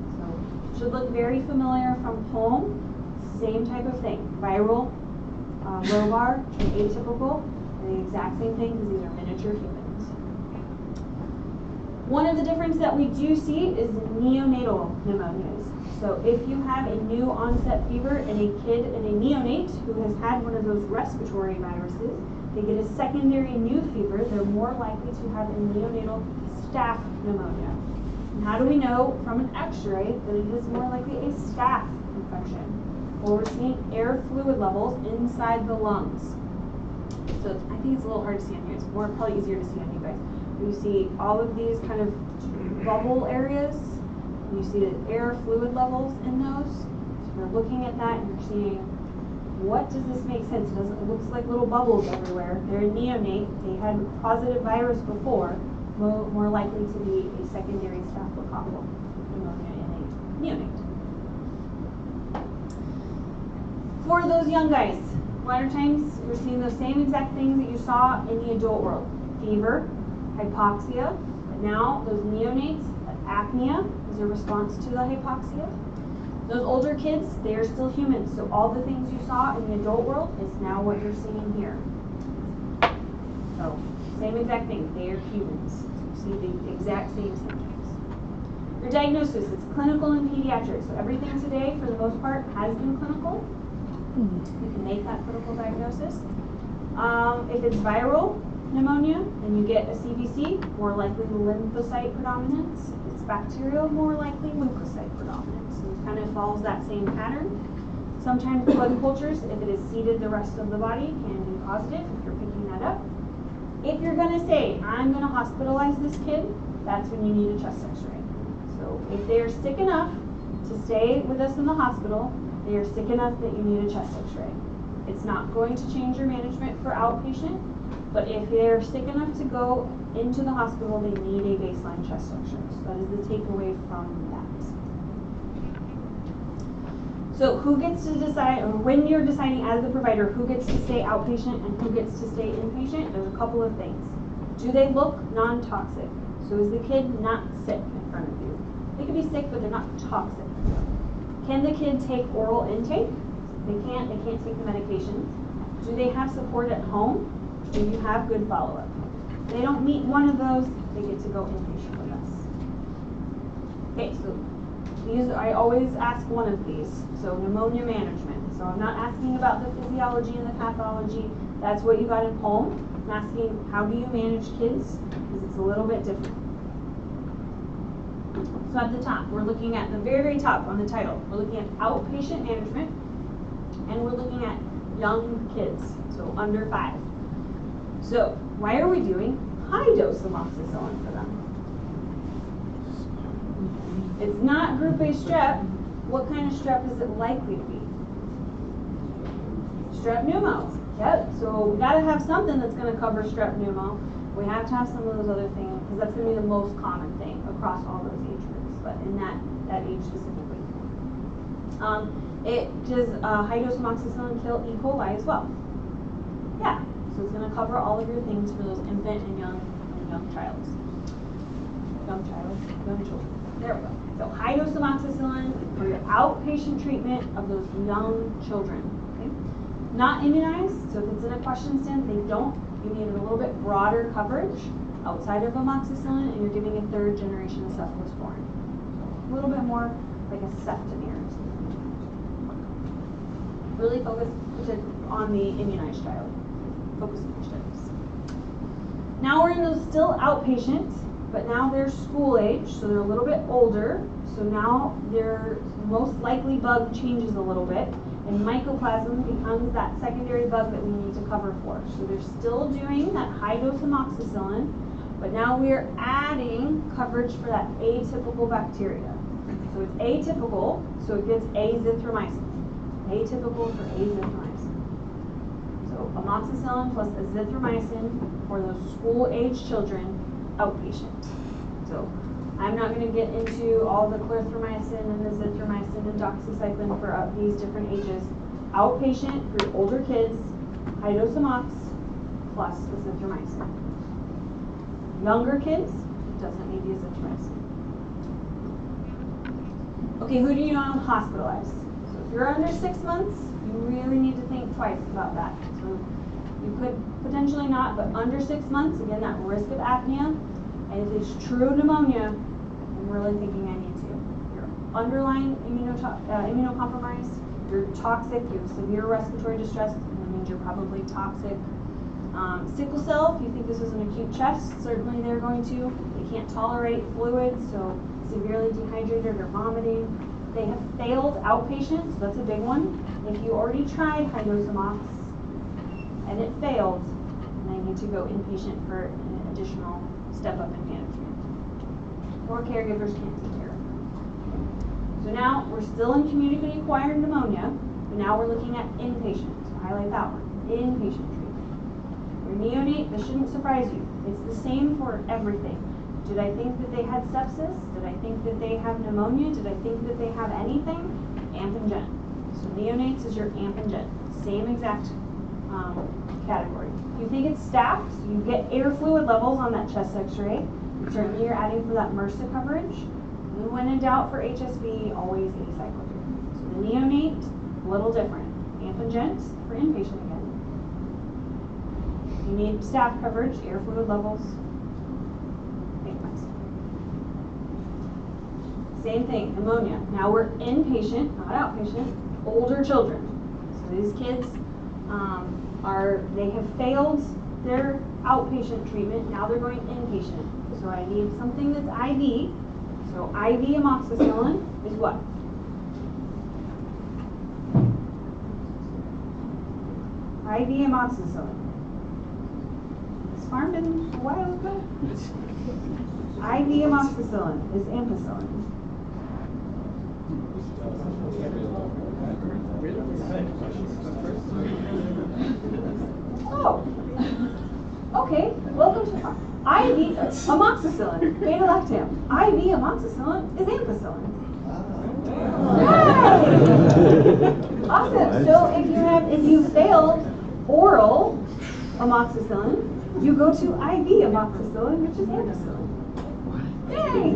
Should look very familiar from home. Same type of thing. Viral, lobar, and atypical. And the exact same thing because these are miniature humans. One of the differences that we do see is neonatal pneumonias. So if you have a new onset fever in a kid and a neonate who has had one of those respiratory viruses, they get a secondary new fever, they're more likely to have a neonatal staph pneumonia. And how do we know from an x-ray that it is more likely a staph infection? Well, we're seeing air fluid levels inside the lungs. So I think it's a little hard to see on here. It's probably easier to see on you guys. You see all of these kind of bubble areas. And you see the air fluid levels in those. So we're looking at that and you're seeing, what does this make sense? It looks like little bubbles everywhere. They're a neonate. They had positive virus before. More likely to be a secondary staphylococcal pneumonia in a neonate. For those young guys, a lot of times you're seeing the same exact things that you saw in the adult world. Fever, hypoxia, but now those neonates, apnea is a response to the hypoxia. Those older kids, they are still humans, so all the things you saw in the adult world is now what you're seeing here. So, same exact thing, they are humans. See the exact same symptoms. Your diagnosis, it's clinical and pediatrics. So everything today, for the most part, has been clinical. You can make that clinical diagnosis. If it's viral pneumonia and you get a CBC, more likely lymphocyte predominance. If it's bacterial, more likely leukocyte predominance. So it kind of follows that same pattern. Sometimes blood cultures, if it is seeded the rest of the body, can be positive if you're picking that up. If you're gonna say, I'm gonna hospitalize this kid, that's when you need a chest x-ray. So if they're sick enough to stay with us in the hospital, they are sick enough that you need a chest x-ray. It's not going to change your management for outpatient, but if they're sick enough to go into the hospital, they need a baseline chest x-ray. So that is the takeaway from that. So who gets to decide, or when you're deciding as the provider, who gets to stay outpatient and who gets to stay inpatient? There's a couple of things. Do they look non-toxic? So is the kid not sick in front of you? They could be sick, but they're not toxic. Can the kid take oral intake? They can't take the medications. Do they have support at home? Do you have good follow-up? If they don't meet one of those, they get to go inpatient with us. Okay, so I always ask one of these. So pneumonia management. So I'm not asking about the physiology and the pathology. That's what you got in home. I'm asking, how do you manage kids? Because it's a little bit different. So at the top, we're looking at the very, very top on the title. We're looking at outpatient management, and we're looking at young kids, so under 5. So why are we doing high dose amoxicillin for them? It's not group A strep. What kind of strep is it likely to be? Strep pneumo. Yep, so we gotta have something that's gonna cover strep pneumo. We have to have some of those other things, because that's gonna be the most common thing across all those age groups, but in that age specifically. Does high dose amoxicillin kill E. coli as well? Yeah, so it's gonna cover all of your things for those infant and young children. There we go. So high dose amoxicillin for your outpatient treatment of those young children. Okay? Not immunized, so if it's in a question stand, you need a little bit broader coverage outside of amoxicillin, and you're giving a 3rd generation of cephalosporin. A little bit more like a ceftamir. Really focus on the immunized child. Focus on your studies. Now we're in those still outpatient, but now they're school age, so they're a little bit older. So now their most likely bug changes a little bit, and mycoplasma becomes that secondary bug that we need to cover for. So they're still doing that high dose amoxicillin, but now we're adding coverage for that atypical bacteria. So it's atypical, so it gets azithromycin. Atypical for azithromycin. So amoxicillin plus azithromycin for those school-age children, outpatient. So I'm not going to get into all the clarithromycin and azithromycin and doxycycline for these different ages. Outpatient for your older kids, high dose amox plus azithromycin. Younger kids, doesn't need the azithromycin. Okay, who do you want to hospitalize? So if you're under 6 months, you really need to think twice about that. So you could potentially not, but under 6 months, again, that risk of apnea, and if it's true pneumonia, I'm really thinking I need to. You're underlying immunocompromised, you're toxic, you have severe respiratory distress, and that means you're probably toxic. Sickle cell, if you think this is an acute chest, certainly they're going to. They can't tolerate fluids, so severely dehydrated or vomiting. They have failed outpatient, so that's a big one. If you already tried high dose amox and it failed, then they need to go inpatient for an additional step up in management. Or caregivers can't take care of them. So now we're still in community acquired pneumonia, but now we're looking at inpatient. So highlight that one, inpatient treatment. Your neonate, this shouldn't surprise you. It's the same for everything. Did I think that they had sepsis? Did I think that they have pneumonia? Did I think that they have anything? Amp and gen. So neonates is your amp and gen. Same exact category. If you think it's staph, so you get air fluid levels on that chest x-ray. Certainly you're adding for that MRSA coverage. And when in doubt for HSV, always acyclovir. So the neonate, a little different. Amp and gen for inpatient again. You need staph coverage, air fluid levels. Same thing, pneumonia. Now we're inpatient, not outpatient, older children. So these kids they have failed their outpatient treatment, now they're going inpatient. So I need something that's IV. So IV amoxicillin is what? IV amoxicillin. farmed in a while ago. IV amoxicillin is ampicillin. Oh, okay, welcome to farm. IV amoxicillin, beta-lactam. IV amoxicillin is ampicillin. Right. Awesome. So if you failed oral amoxicillin, you go to IV amoxicillin, which is ampicillin. Yay!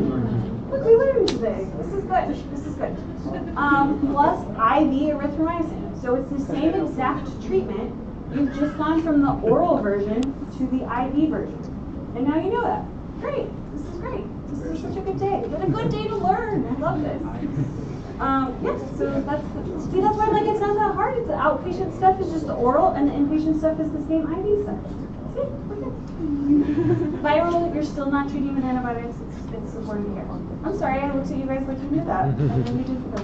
Look, we learned today. This is good. This is good. Plus IV erythromycin. So it's the same exact treatment. You've just gone from the oral version to the IV version. And now you know that. Great. This is great. This is such a good day. What a good day to learn. I love this. Yes, so that's why I'm like, it's not that hard. It's the outpatient stuff is just the oral, and the inpatient stuff is the same IV stuff. See, we're good. Viral, you're still not treating with antibiotics. It's supportive care. I'm sorry, I looked at you guys like you knew that. I really didn't know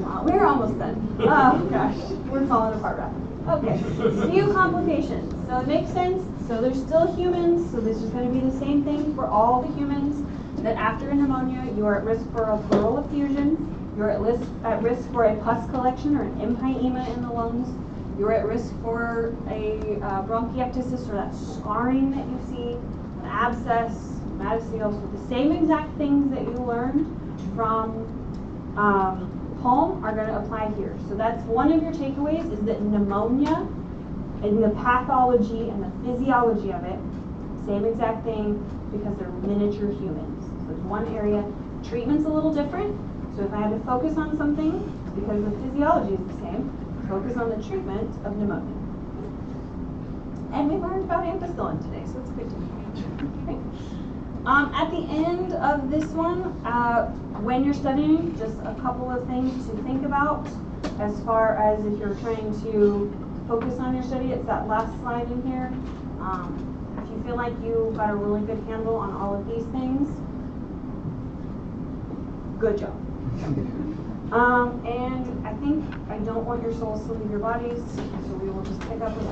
that. We're almost done. Oh gosh, we're falling apart rapidly. Okay, few complications. So it makes sense. So there's still humans. So this is going to be the same thing for all the humans. That after a pneumonia, you are at risk for a pleural effusion. You're at risk for a pus collection or an empyema in the lungs. You're at risk for a bronchiectasis or that scarring that you see, an abscess, metasteel. So the same exact things that you learned from home are going to apply here. So that's one of your takeaways, is that pneumonia and the pathology and the physiology of it, same exact thing, because they're miniature humans. So it's one area. Treatment's a little different. So if I had to focus on something, because the physiology is the same, focus on the treatment of pneumonia. And we learned about ampicillin today, so it's good to know. Okay. At the end of this one, when you're studying, just a couple of things to think about as far as if you're trying to focus on your study. It's that last slide in here. If you feel like you got a really good handle on all of these things, good job. And I think I don't want your souls to leave your bodies, so we will just pick up with